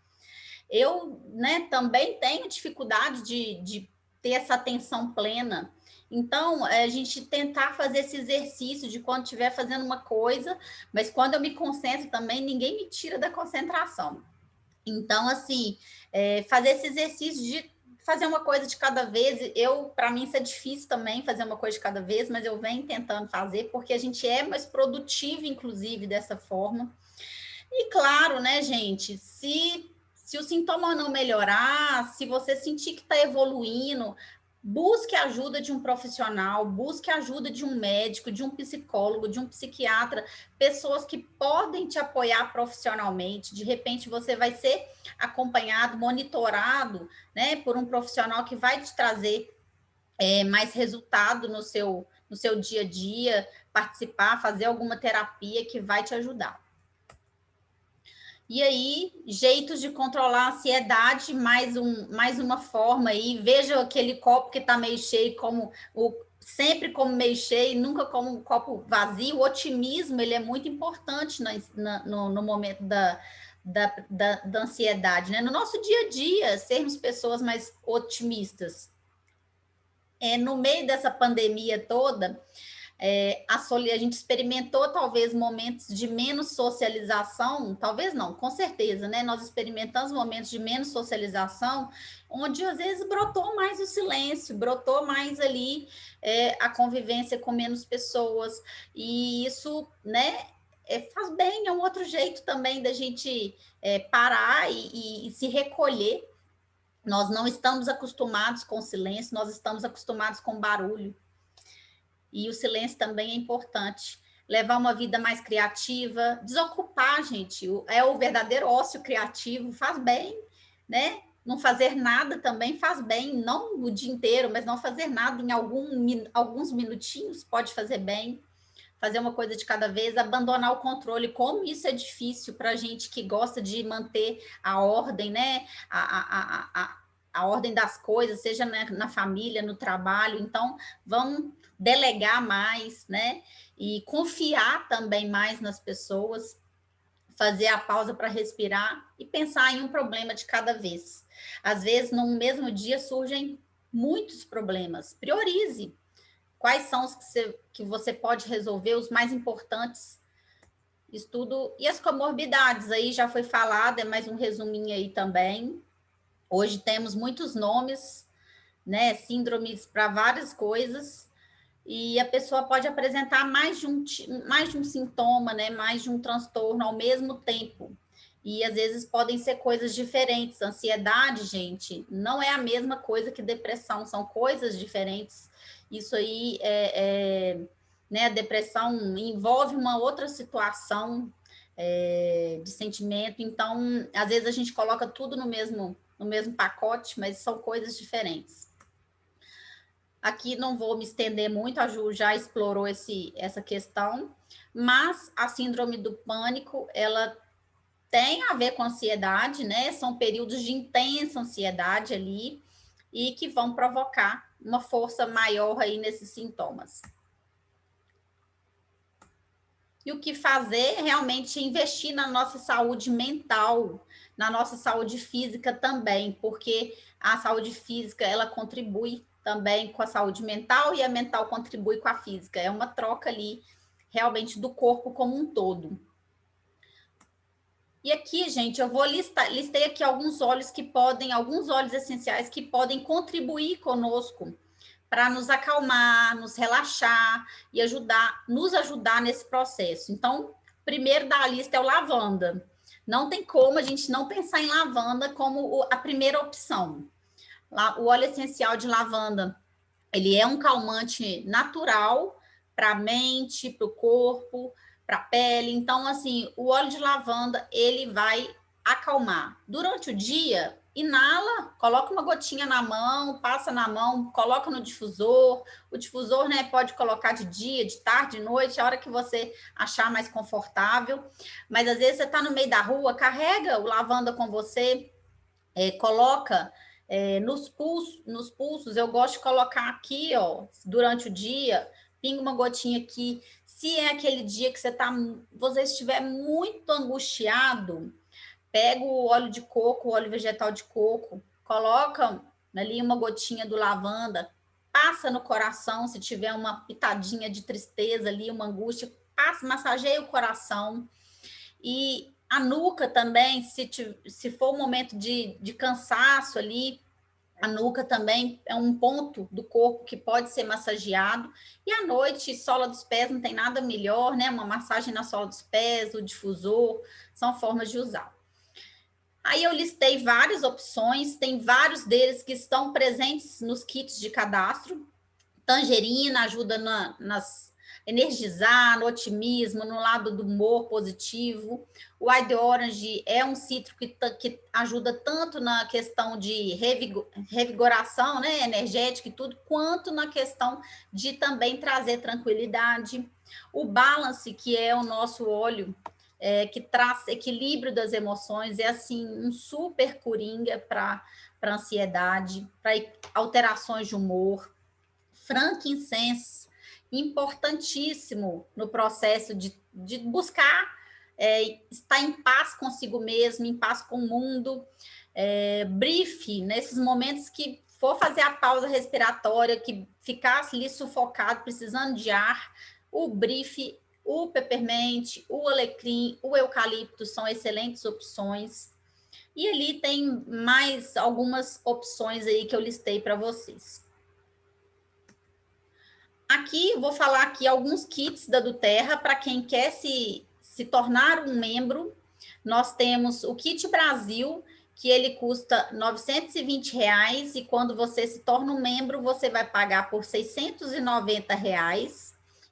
Eu, né, também tenho dificuldade de ter essa atenção plena. Então, a gente tentar fazer esse exercício de quando estiver fazendo uma coisa, mas quando eu me concentro também, ninguém me tira da concentração. Então, assim, fazer esse exercício de fazer uma coisa de cada vez, para mim isso é difícil também, fazer uma coisa de cada vez, mas eu venho tentando fazer, porque a gente é mais produtivo, inclusive, dessa forma. E claro, né, gente, se o sintoma não melhorar, se você sentir que está evoluindo, busque a ajuda de um profissional, busque a ajuda de um médico, de um psicólogo, de um psiquiatra, pessoas que podem te apoiar profissionalmente. De repente, você vai ser acompanhado, monitorado, né, por um profissional que vai te trazer mais resultado no seu dia a dia, participar, fazer alguma terapia que vai te ajudar. E aí, jeitos de controlar a ansiedade, mais uma forma aí. Veja aquele copo que está meio cheio, sempre como meio cheio, nunca como um copo vazio. O otimismo, ele é muito importante no momento da ansiedade, né? No nosso dia a dia, sermos pessoas mais otimistas. No meio dessa pandemia toda, a gente experimentou talvez momentos de menos socialização, talvez não, com certeza, né? Nós experimentamos momentos de menos socialização, onde às vezes brotou mais o silêncio, brotou mais ali a convivência com menos pessoas, e isso, né? Faz bem, é um outro jeito também da gente parar e se recolher. Nós não estamos acostumados com o silêncio, nós estamos acostumados com barulho. E o silêncio também é importante. Levar uma vida mais criativa, desocupar, gente, é o verdadeiro ócio criativo, faz bem, né? Não fazer nada também faz bem, não o dia inteiro, mas não fazer nada em alguns minutinhos pode fazer bem. Fazer uma coisa de cada vez, abandonar o controle, como isso é difícil para a gente que gosta de manter a ordem, né? A ordem das coisas, seja na família, no trabalho. Então, vamos delegar mais, né? E confiar também mais nas pessoas, fazer a pausa para respirar e pensar em um problema de cada vez. Às vezes, no mesmo dia, surgem muitos problemas. Priorize. Quais são os que você pode resolver, os mais importantes? Estudo. E as comorbidades, aí já foi falado, é mais um resuminho aí também. Hoje temos muitos nomes, né? Síndromes para várias coisas, e a pessoa pode apresentar mais de um sintoma, né? Mais de um transtorno ao mesmo tempo. E às vezes podem ser coisas diferentes. Ansiedade, gente, não é a mesma coisa que depressão, são coisas diferentes. Isso aí né? A depressão envolve uma outra situação de sentimento. Então, às vezes a gente coloca tudo no mesmo pacote, mas são coisas diferentes. Aqui não vou me estender muito, a Ju já explorou essa questão, mas a síndrome do pânico, ela tem a ver com ansiedade, né? São períodos de intensa ansiedade ali e que vão provocar uma força maior aí nesses sintomas. E o que fazer? Realmente investir na nossa saúde mental, na nossa saúde física também, porque a saúde física, ela contribui também com a saúde mental e a mental contribui com a física. É uma troca ali realmente do corpo como um todo. E aqui, gente, eu listei aqui alguns óleos essenciais que podem contribuir conosco para nos acalmar, nos relaxar e nos ajudar nesse processo. Então, primeiro da lista é o lavanda. Não tem como a gente não pensar em lavanda como a primeira opção. O óleo essencial de lavanda, ele é um calmante natural para a mente, para o corpo, para a pele. Então, assim, o óleo de lavanda, ele vai acalmar. Durante o dia, inala, coloca uma gotinha na mão, passa na mão, coloca no difusor. O difusor, né, pode colocar de dia, de tarde, de noite, a hora que você achar mais confortável. Mas às vezes você está no meio da rua, carrega o lavanda com você, coloca nos pulsos. Eu gosto de colocar aqui, ó, durante o dia, pinga uma gotinha aqui. Se é aquele dia que você estiver muito angustiado, pega o óleo de coco, o óleo vegetal de coco, coloca ali uma gotinha do lavanda, passa no coração, se tiver uma pitadinha de tristeza ali, uma angústia, massageia o coração. E a nuca também, se for um momento de cansaço ali, a nuca também é um ponto do corpo que pode ser massageado. E à noite, sola dos pés, não tem nada melhor, né? Uma massagem na sola dos pés, o difusor, são formas de usar. Aí eu listei várias opções, tem vários deles que estão presentes nos kits de cadastro. Tangerina ajuda energizar, no otimismo, no lado do humor positivo. O Wild Orange é um cítrico que ajuda tanto na questão de revigoração, né, energética e tudo, quanto na questão de também trazer tranquilidade. O Balance, que é o nosso óleo que traz equilíbrio das emoções, é assim um super coringa para ansiedade, para alterações de humor. Frankincense, importantíssimo no processo de buscar estar em paz consigo mesmo, em paz com o mundo. Brief, nesses momentos que for fazer a pausa respiratória, que ficasse ali sufocado, precisando de ar, o brief, o peppermint, o alecrim, o eucalipto são excelentes opções. E ali tem mais algumas opções aí que eu listei para vocês. Aqui, vou falar aqui alguns kits da Duterra para quem quer se tornar um membro. Nós temos o Kit Brasil, que ele custa R$ 920, e quando você se torna um membro, você vai pagar por R$ 690,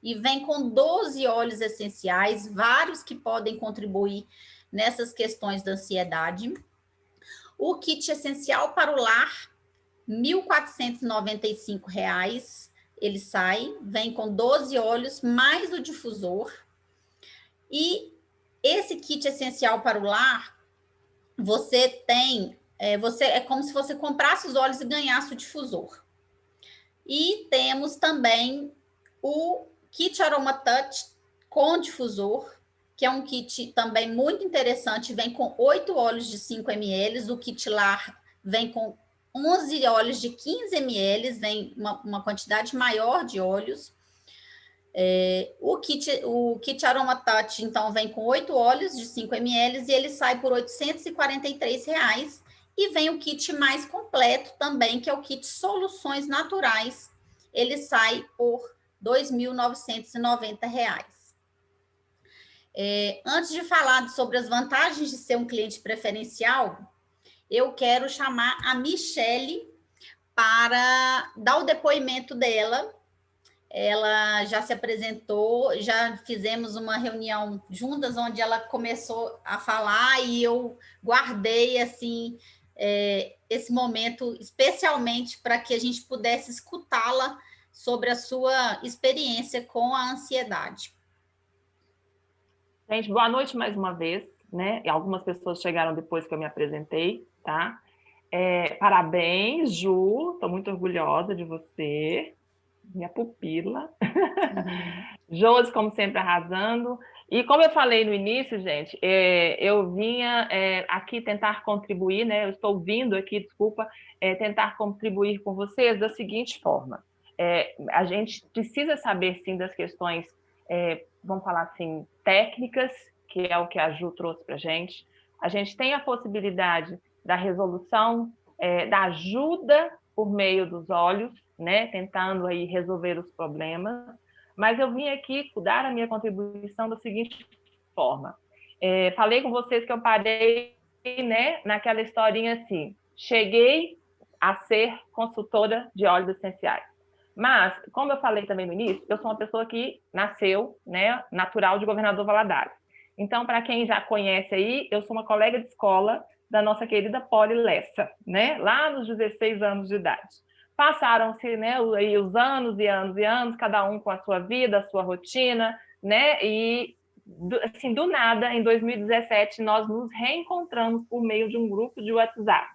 e vem com 12 óleos essenciais, vários que podem contribuir nessas questões da ansiedade. O Kit Essencial para o Lar, R$ 1.495, ele sai, vem com 12 óleos, mais o difusor. E esse kit essencial para o lar, você tem, é como se você comprasse os óleos e ganhasse o difusor. E temos também o kit Aroma Touch com difusor, que é um kit também muito interessante, vem com 8 óleos de 5 ml, o kit lar vem com 11 óleos de 15 ml, vem uma quantidade maior de óleos. O kit Aroma Touch, então, vem com 8 óleos de 5 ml e ele sai por R$ 843. E vem o kit mais completo também, que é o kit Soluções Naturais. Ele sai por R$ 2.990. Antes de falar sobre as vantagens de ser um cliente preferencial, eu quero chamar a Michele para dar o depoimento dela. Ela já se apresentou, já fizemos uma reunião juntas, onde ela começou a falar e eu guardei assim esse momento especialmente para que a gente pudesse escutá-la sobre a sua experiência com a ansiedade.
Gente, boa noite mais uma vez, né? E algumas pessoas chegaram depois que eu me apresentei, tá? Parabéns, Ju, estou muito orgulhosa de você, minha pupila. Josi, como sempre, arrasando. E como eu falei no início, gente, eu vinha aqui tentar contribuir, né? Eu estou vindo aqui, desculpa, tentar contribuir com vocês da seguinte forma. A gente precisa saber, sim, das questões vamos falar assim, técnicas, que é o que a Ju trouxe para a gente tem a possibilidade da resolução, da ajuda por meio dos olhos, né, tentando aí resolver os problemas, mas eu vim aqui dar a minha contribuição da seguinte forma. Falei com vocês que eu parei, né, naquela historinha assim, cheguei a ser consultora de óleos essenciais. Mas, como eu falei também no início, eu sou uma pessoa que nasceu, né, natural de Governador Valadares. Então, para quem já conhece aí, eu sou uma colega de escola da nossa querida Poli Lessa, né, lá nos 16 anos de idade. Passaram-se, né, aí os anos e anos e anos, cada um com a sua vida, a sua rotina, né, e assim, do nada, em 2017, nós nos reencontramos por meio de um grupo de WhatsApp.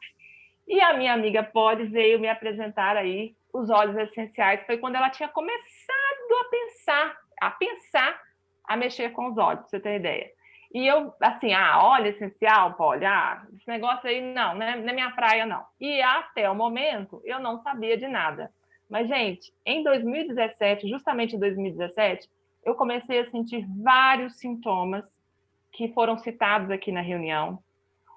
E a minha amiga Poli veio me apresentar aí os óleos essenciais. Foi quando ela tinha começado a pensar a mexer com os óleos, pra você ter ideia. E eu, assim, óleo essencial, Poli, esse negócio aí não, né? Não é minha praia, não. E até o momento, eu não sabia de nada. Mas, gente, em 2017, justamente em 2017, eu comecei a sentir vários sintomas que foram citados aqui na reunião.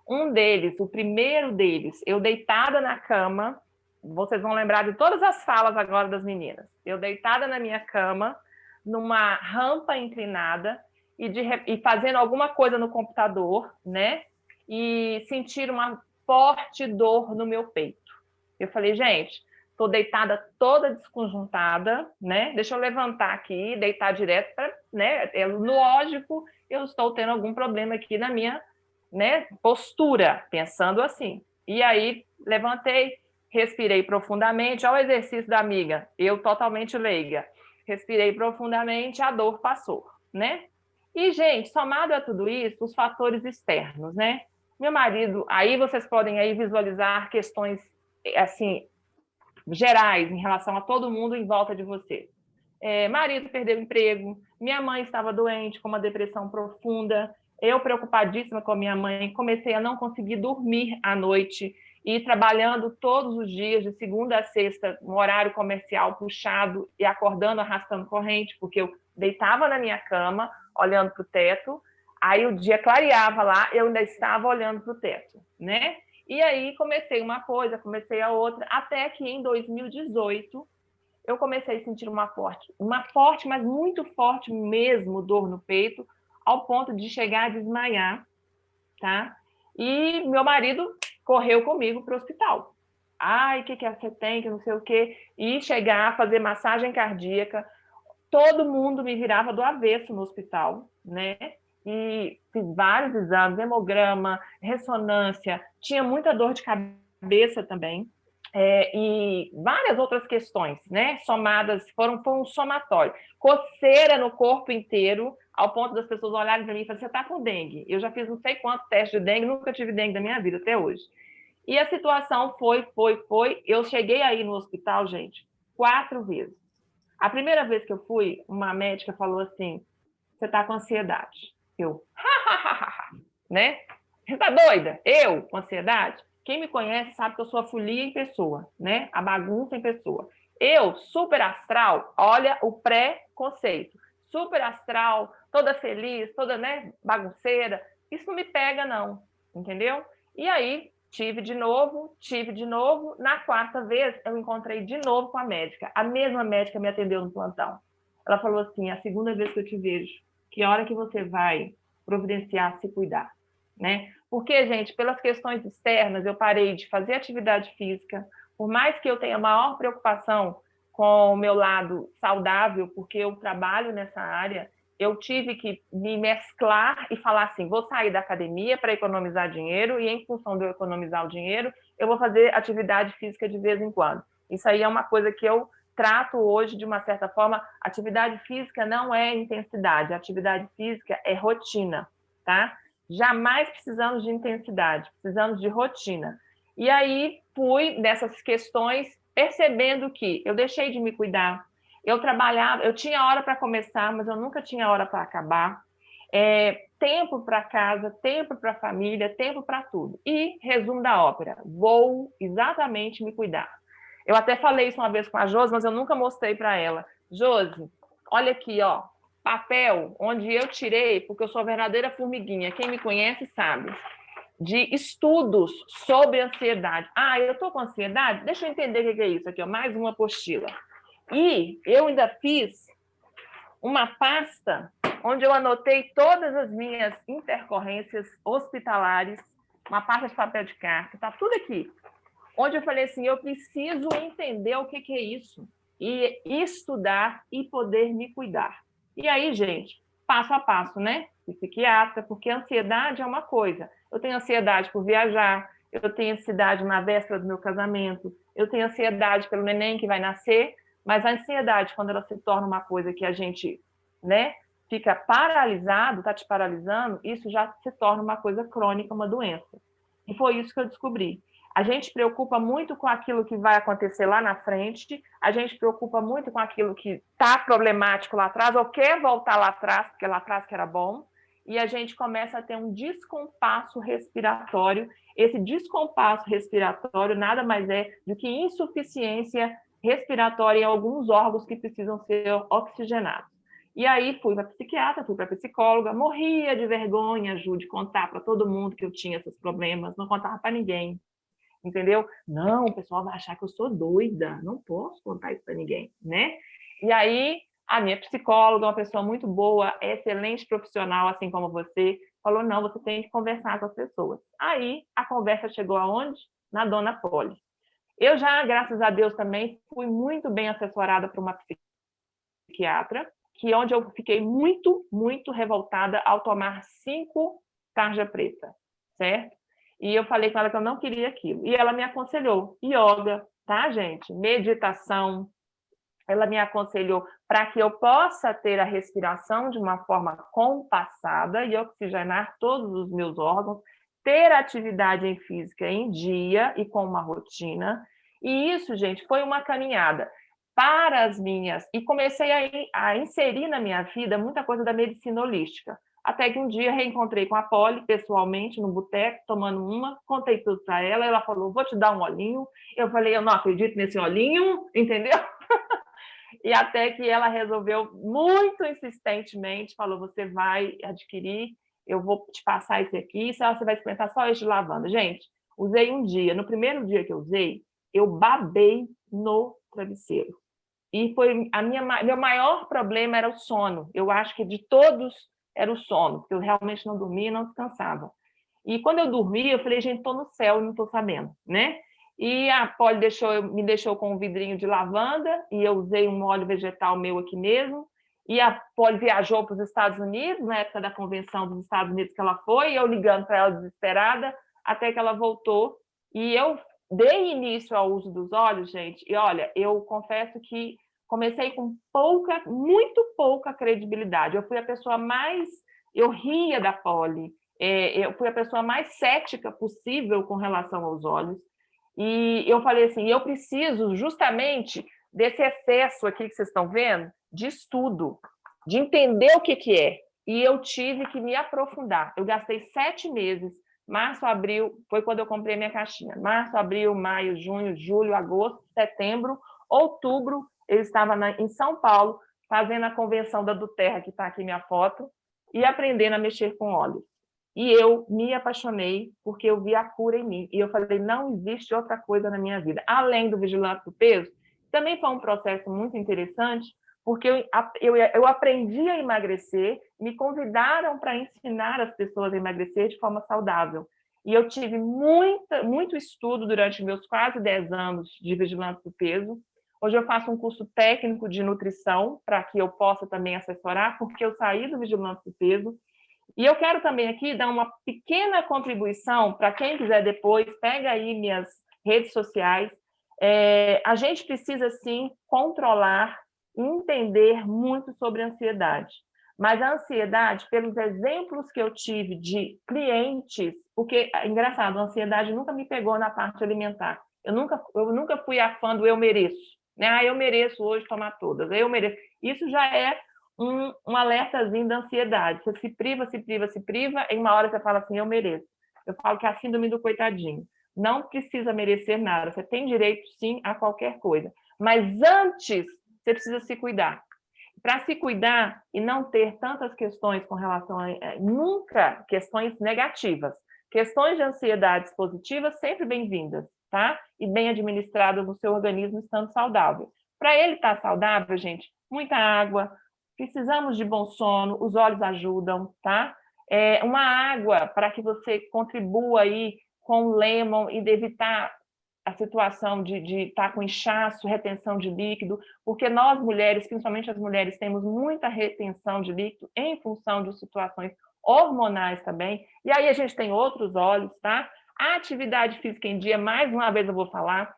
Um deles, o primeiro deles, eu deitada na cama, vocês vão lembrar de todas as falas agora das meninas. Eu deitada na minha cama, numa rampa inclinada e fazendo alguma coisa no computador, né? E sentir uma forte dor no meu peito. Eu falei, gente, estou deitada toda desconjuntada, né? Deixa eu levantar aqui, deitar direto, né? Lógico, eu estou tendo algum problema aqui na minha, né, postura, pensando assim. E aí, levantei, respirei profundamente. Olha o exercício da amiga, eu totalmente leiga. Respirei profundamente, a dor passou, né? E, gente, somado a tudo isso, os fatores externos, né? Meu marido, aí vocês podem aí visualizar questões, assim, gerais em relação a todo mundo em volta de você. Marido perdeu o emprego, minha mãe estava doente com uma depressão profunda, eu preocupadíssima com a minha mãe, comecei a não conseguir dormir à noite e trabalhando todos os dias, de segunda a sexta, um horário comercial puxado e acordando, arrastando corrente, porque eu deitava na minha cama, olhando para o teto, aí o dia clareava lá, eu ainda estava olhando para o teto, né? E aí comecei uma coisa, comecei a outra, até que em 2018 eu comecei a sentir uma forte, mas muito forte mesmo, dor no peito, ao ponto de chegar a desmaiar, tá? E meu marido correu comigo para o hospital. Ai, o que você tem, que não sei o quê. E chegar a fazer massagem cardíaca. Todo mundo me virava do avesso no hospital, né? E fiz vários exames, hemograma, ressonância, tinha muita dor de cabeça também. E várias outras questões, né, somadas, foi um somatório. Coceira no corpo inteiro, ao ponto das pessoas olharem para mim e falarem, você está com dengue. Eu já fiz não sei quantos testes de dengue, nunca tive dengue na minha vida, até hoje. E a situação foi. Eu cheguei aí no hospital, gente, 4 vezes. A primeira vez que eu fui, uma médica falou assim, você está com ansiedade. Eu, né? Você está doida? Eu, com ansiedade? Quem me conhece sabe que eu sou a folia em pessoa, né? A bagunça em pessoa. Eu, super astral, olha o pré-conceito. Super astral, toda feliz, toda, né, bagunceira. Isso não me pega, não, entendeu? E aí, tive de novo. Na 4ª vez, eu encontrei de novo com a médica. A mesma médica me atendeu no plantão. Ela falou assim, a 2ª vez que eu te vejo, que hora que você vai providenciar se cuidar, né? Porque, gente, pelas questões externas, eu parei de fazer atividade física, por mais que eu tenha maior preocupação com o meu lado saudável, porque eu trabalho nessa área, eu tive que me mesclar e falar assim, vou sair da academia para economizar dinheiro e, em função de eu economizar o dinheiro, eu vou fazer atividade física de vez em quando. Isso aí é uma coisa que eu trato hoje, de uma certa forma. Atividade física não é intensidade, atividade física é rotina, tá? Jamais precisamos de intensidade, precisamos de rotina. E aí fui nessas questões percebendo que eu deixei de me cuidar, eu trabalhava, eu tinha hora para começar, mas eu nunca tinha hora para acabar. Tempo para casa, tempo para família, tempo para tudo. E, resumo da ópera, vou exatamente me cuidar. Eu até falei isso uma vez com a Josi, mas eu nunca mostrei para ela. Josi, olha aqui, ó. papel onde eu tirei, porque eu sou a verdadeira formiguinha, quem me conhece sabe, de estudos sobre ansiedade. Ah, eu estou com ansiedade? Deixa eu entender o que é isso aqui, ó, mais uma apostila. E eu ainda fiz uma pasta onde eu anotei todas as minhas intercorrências hospitalares, uma pasta de papel de carta, tá tudo aqui. Onde eu falei assim, eu preciso entender o que é isso, e estudar e poder me cuidar. E aí, gente, passo a passo, né? Psiquiatra, porque a ansiedade é uma coisa. Eu tenho ansiedade por viajar, eu tenho ansiedade na véspera do meu casamento, eu tenho ansiedade pelo neném que vai nascer, mas a ansiedade, quando ela se torna uma coisa que a gente, né, fica paralisado, está te paralisando, isso já se torna uma coisa crônica, uma doença. E foi isso que eu descobri. A gente preocupa muito com aquilo que vai acontecer lá na frente, a gente preocupa muito com aquilo que está problemático lá atrás, ou quer voltar lá atrás, porque lá atrás que era bom, e a gente começa a ter um descompasso respiratório. Esse descompasso respiratório nada mais é do que insuficiência respiratória em alguns órgãos que precisam ser oxigenados. E aí fui para psiquiatra, fui para psicóloga, morria de vergonha, Ju, de contar para todo mundo que eu tinha esses problemas, não contava para ninguém, entendeu? Não, o pessoal vai achar que eu sou doida, não posso contar isso para ninguém, né? E aí a minha psicóloga, uma pessoa muito boa, excelente profissional, assim como você, falou, não, você tem que conversar com as pessoas. Aí a conversa chegou aonde? Na dona Poli. Eu já, graças a Deus, também fui muito bem assessorada por uma psiquiatra, que onde eu fiquei muito, muito revoltada ao tomar 5 tarja preta, certo? E eu falei com ela que eu não queria aquilo. E ela me aconselhou, yoga, tá, gente? Meditação. Ela me aconselhou para que eu possa ter a respiração de uma forma compassada e oxigenar todos os meus órgãos, ter atividade física em dia e com uma rotina. E isso, gente, foi uma caminhada para as minhas... E comecei a inserir na minha vida muita coisa da medicina holística. Até que um dia reencontrei com a Poli, pessoalmente, no boteco, tomando uma, contei tudo para ela, ela falou, vou te dar um olhinho. Eu falei, eu não acredito nesse olhinho, entendeu? E até que ela resolveu, muito insistentemente, falou, você vai adquirir, eu vou te passar esse aqui, você vai experimentar só esse de lavanda. Gente, usei um dia, no primeiro dia que eu usei, eu babei no travesseiro. E foi meu maior problema era o sono. Eu acho que de todos era o sono, porque eu realmente não dormia e não descansava. E quando eu dormi, eu falei, gente, estou no céu e não estou sabendo, né? E a Poli me deixou com um vidrinho de lavanda, e eu usei um óleo vegetal meu aqui mesmo, e a Poli viajou para os Estados Unidos, na época da convenção dos Estados Unidos que ela foi, e eu ligando para ela desesperada, até que ela voltou, e eu dei início ao uso dos óleos, gente, e olha, eu confesso que comecei com muito pouca credibilidade. Eu fui a pessoa mais... Eu ria da Poli, eu fui a pessoa mais cética possível com relação aos óleos, e eu falei assim, eu preciso justamente desse excesso aqui que vocês estão vendo, de estudo, de entender o que é. E eu tive que me aprofundar. Eu gastei 7 meses, março, abril, foi quando eu comprei minha caixinha. Março, abril, maio, junho, julho, agosto, setembro, outubro, eu estava em São Paulo, fazendo a convenção da Duterra, que está aqui minha foto, e aprendendo a mexer com óleo. E eu me apaixonei porque eu vi a cura em mim. E eu falei, não existe outra coisa na minha vida. Além do vigilante do peso, também foi um processo muito interessante, porque eu aprendi a emagrecer, me convidaram para ensinar as pessoas a emagrecer de forma saudável. E eu tive muito estudo durante meus quase 10 anos de vigilância do peso. Hoje eu faço um curso técnico de nutrição para que eu possa também assessorar, porque eu saí do vigilância do peso. E eu quero também aqui dar uma pequena contribuição para quem quiser depois, pega aí minhas redes sociais. A gente precisa, sim, controlar e entender muito sobre a ansiedade. Mas a ansiedade, pelos exemplos que eu tive de clientes, porque, engraçado, a ansiedade nunca me pegou na parte alimentar. Eu nunca fui a fã do eu mereço. Né? Ah, eu mereço hoje tomar todas, eu mereço. Isso já é um alertazinho da ansiedade. Você se priva, e uma hora você fala assim, eu mereço. Eu falo que é a síndrome do coitadinho. Não precisa merecer nada, você tem direito, sim, a qualquer coisa. Mas antes, você precisa se cuidar. para se cuidar e não ter tantas questões com relação a nunca questões negativas. Questões de ansiedades positivas sempre bem-vindas, tá? E bem administradas no seu organismo estando saudável. Para ele estar saudável, gente, muita água, precisamos de bom sono, os olhos ajudam, tá? Uma água para que você contribua aí com o lemon e de evitar a situação de estar com inchaço, retenção de líquido, porque nós mulheres, principalmente as mulheres, temos muita retenção de líquido em função de situações hormonais também, e aí a gente tem outros óleos, tá? A atividade física em dia, mais uma vez eu vou falar,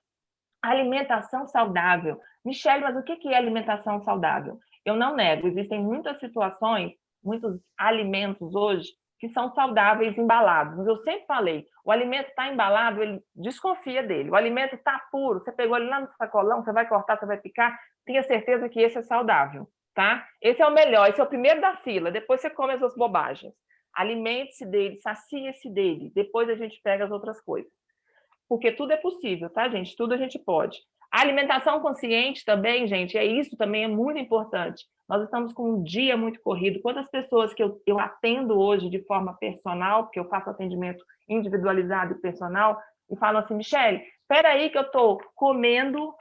alimentação saudável. Michele, mas o que é alimentação saudável? Eu não nego, existem muitas situações, muitos alimentos hoje que são saudáveis embalados. Mas eu sempre falei, o alimento está embalado, ele desconfia dele. O alimento está puro, você pegou ele lá no sacolão, você vai cortar, você vai picar, tenha certeza que esse é saudável, tá? Esse é o melhor, esse é o primeiro da fila, depois você come as outras bobagens. Alimente-se dele, sacie-se dele, depois a gente pega as outras coisas. Porque tudo é possível, tá, gente? Tudo a gente pode. A alimentação consciente também, gente, isso também é muito importante. Nós estamos com um dia muito corrido. Quantas pessoas que eu atendo hoje de forma personal, porque eu faço atendimento individualizado e personal, e falam assim, Michele, espera aí que eu estou comendo,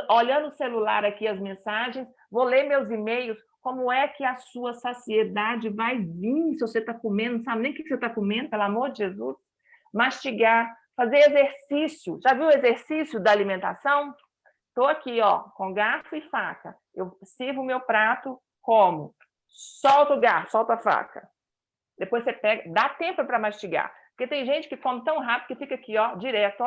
olhando o celular aqui as mensagens, vou ler meus e-mails, como é que a sua saciedade vai vir se você está comendo, não sabe nem o que você está comendo, pelo amor de Jesus? Mastigar, fazer exercício. Já viu o exercício da alimentação? Estou aqui, ó, com garfo e faca. Eu sirvo o meu prato, como? Solta o garfo, solta a faca. Depois você pega, dá tempo para mastigar. Porque tem gente que come tão rápido que fica aqui, ó, direto,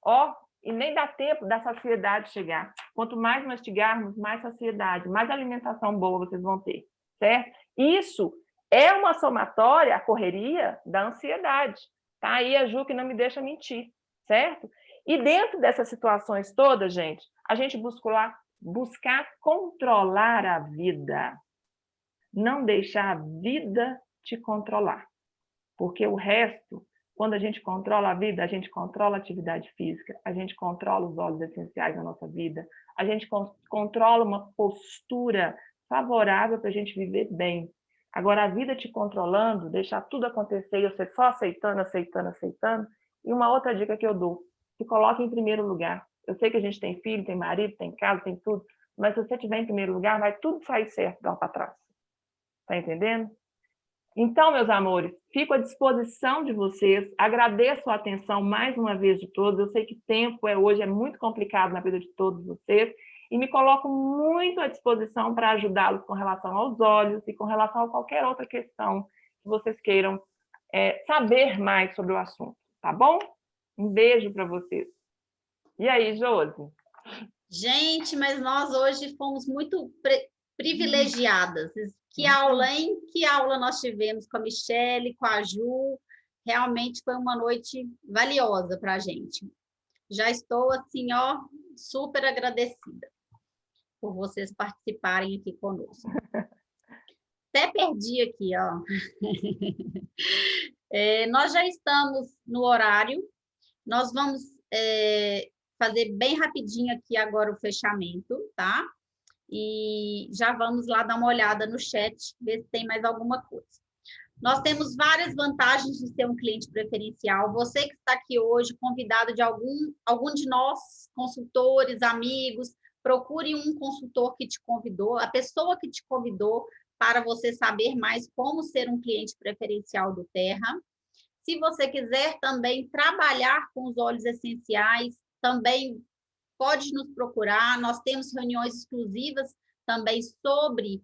ó, e nem dá tempo da saciedade chegar. Quanto mais mastigarmos, mais saciedade, mais alimentação boa vocês vão ter, certo? Isso é uma somatória, a correria da ansiedade. Tá aí a Ju que não me deixa mentir, certo? E dentro dessas situações todas, gente, a gente buscar controlar a vida. Não deixar a vida te controlar. Porque o resto, quando a gente controla a vida, a gente controla a atividade física, a gente controla os óleos essenciais na nossa vida, a gente controla uma postura favorável para a gente viver bem. Agora, a vida te controlando, deixar tudo acontecer e você só aceitando, aceitando, aceitando. E uma outra dica que eu dou, se coloque em primeiro lugar. Eu sei que a gente tem filho, tem marido, tem casa, tem tudo, mas se você estiver em primeiro lugar, vai tudo sair certo lá para trás. Tá entendendo? Então, meus amores, fico à disposição de vocês. Agradeço a atenção mais uma vez de todos. Eu sei que tempo hoje é muito complicado na vida de todos vocês. E me coloco muito à disposição para ajudá-los com relação aos olhos e com relação a qualquer outra questão que vocês queiram saber mais sobre o assunto, tá bom? Um beijo para vocês. E aí, Josi?
Gente, mas nós hoje fomos muito privilegiadas. Que aula, hein? Que aula nós tivemos com a Michele, com a Ju. Realmente foi uma noite valiosa para a gente. Já estou, assim, ó, super agradecida por vocês participarem aqui conosco. Até perdi aqui, ó. Nós já estamos no horário. Nós vamos fazer bem rapidinho aqui agora o fechamento, tá? E já vamos lá dar uma olhada no chat, ver se tem mais alguma coisa. Nós temos várias vantagens de ser um cliente preferencial. Você que está aqui hoje, convidado de algum de nós, consultores, amigos, procure um consultor que te convidou, a pessoa que te convidou, para você saber mais como ser um cliente preferencial do Terra. Se você quiser também trabalhar com os óleos essenciais, também pode nos procurar. Nós temos reuniões exclusivas também sobre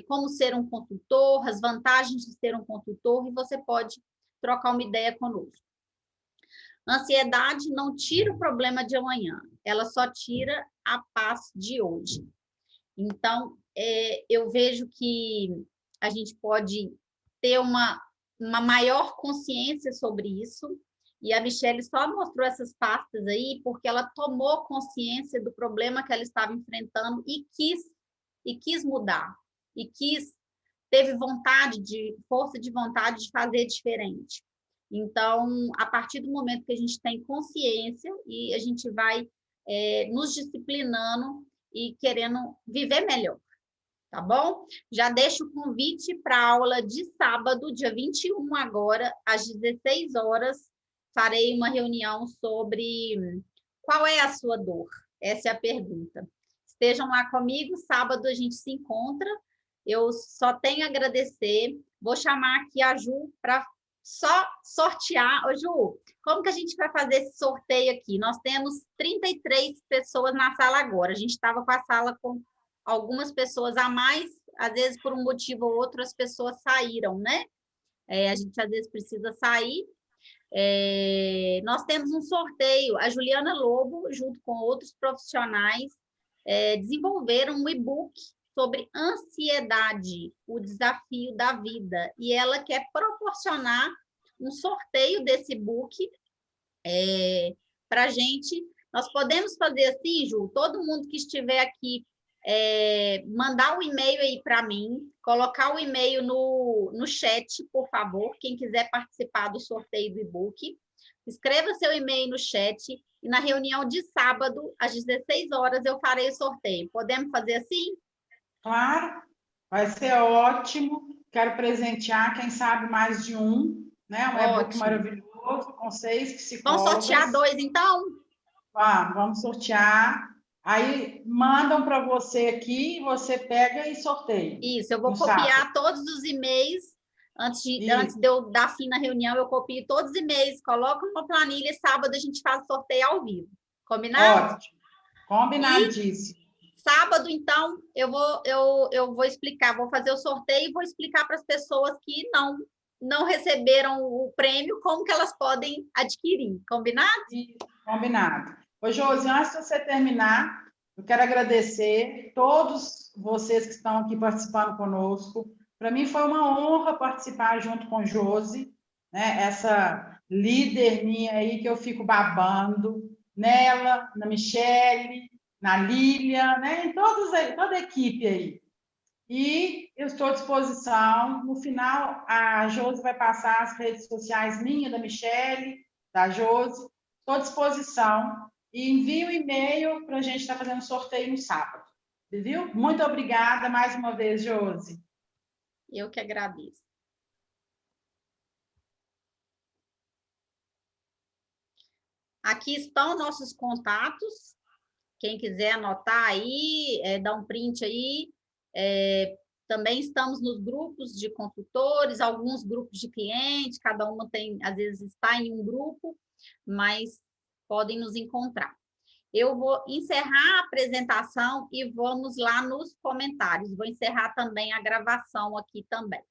como ser um consultor, as vantagens de ser um consultor, e você pode trocar uma ideia conosco. Ansiedade não tira o problema de amanhã, ela só tira a paz de hoje. Então, eu vejo que a gente pode ter uma maior consciência sobre isso, e a Michele só mostrou essas pastas aí porque ela tomou consciência do problema que ela estava enfrentando e quis mudar, e teve força de vontade de fazer diferente. Então, a partir do momento que a gente tem consciência e a gente vai nos disciplinando e querendo viver melhor. tá bom? Já deixo o convite para a aula de sábado, dia 21 agora, às 16 horas, farei uma reunião sobre qual é a sua dor. Essa é a pergunta. Estejam lá comigo, sábado a gente se encontra. Eu só tenho a agradecer. Vou chamar aqui a Ju para só sortear. Ô, Ju, como que a gente vai fazer esse sorteio aqui? Nós temos 33 pessoas na sala agora. A gente estava com a sala com algumas pessoas a mais, às vezes por um motivo ou outro as pessoas saíram, né? A gente às vezes precisa sair. Nós temos um sorteio. A Juliana Lobo, junto com outros profissionais, desenvolveram um e-book sobre ansiedade, o desafio da vida. E ela quer proporcionar um sorteio desse e-book para a gente. Nós podemos fazer assim, Ju, todo mundo que estiver aqui, mandar o e-mail aí para mim, colocar o e-mail no chat, por favor, quem quiser participar do sorteio do e-book, escreva seu e-mail no chat e na reunião de sábado, às 16 horas, eu farei o sorteio. Podemos fazer assim?
Claro, vai ser ótimo. Quero presentear, quem sabe, mais de um, né? Um e-book maravilhoso, com 6 psicólogos.
Vamos sortear 2, então?
Vamos sortear. Aí mandam para você aqui, você pega e sorteia.
Isso, eu vou copiar todos os e-mails. Antes de eu dar fim na reunião, eu copio todos os e-mails, coloco numa planilha e sábado a gente faz o sorteio ao vivo. Combinado?
Ótimo. Combinadíssimo.
Sábado, então, eu vou explicar, vou fazer o sorteio e vou explicar para as pessoas que não receberam o prêmio, como que elas podem adquirir. Combinado?
Combinado. Ô, Josi, antes de você terminar, eu quero agradecer todos vocês que estão aqui participando conosco. Para mim foi uma honra participar junto com Josi, né? Essa líder minha aí que eu fico babando, nela, na Michele, na Lília, né? Em toda a equipe aí. E eu estou à disposição. No final, a Josi vai passar as redes sociais minha, da Michele, da Josi. Estou à disposição. E envie um e-mail para a gente estar fazendo sorteio no sábado. Viu? Muito obrigada mais uma vez, Josi.
Eu que agradeço. Aqui estão nossos contatos. Quem quiser anotar aí, dar um print aí. Também estamos nos grupos de consultores, alguns grupos de clientes, cada uma tem, às vezes, está em um grupo, mas podem nos encontrar. Eu vou encerrar a apresentação e vamos lá nos comentários. Vou encerrar também a gravação aqui também.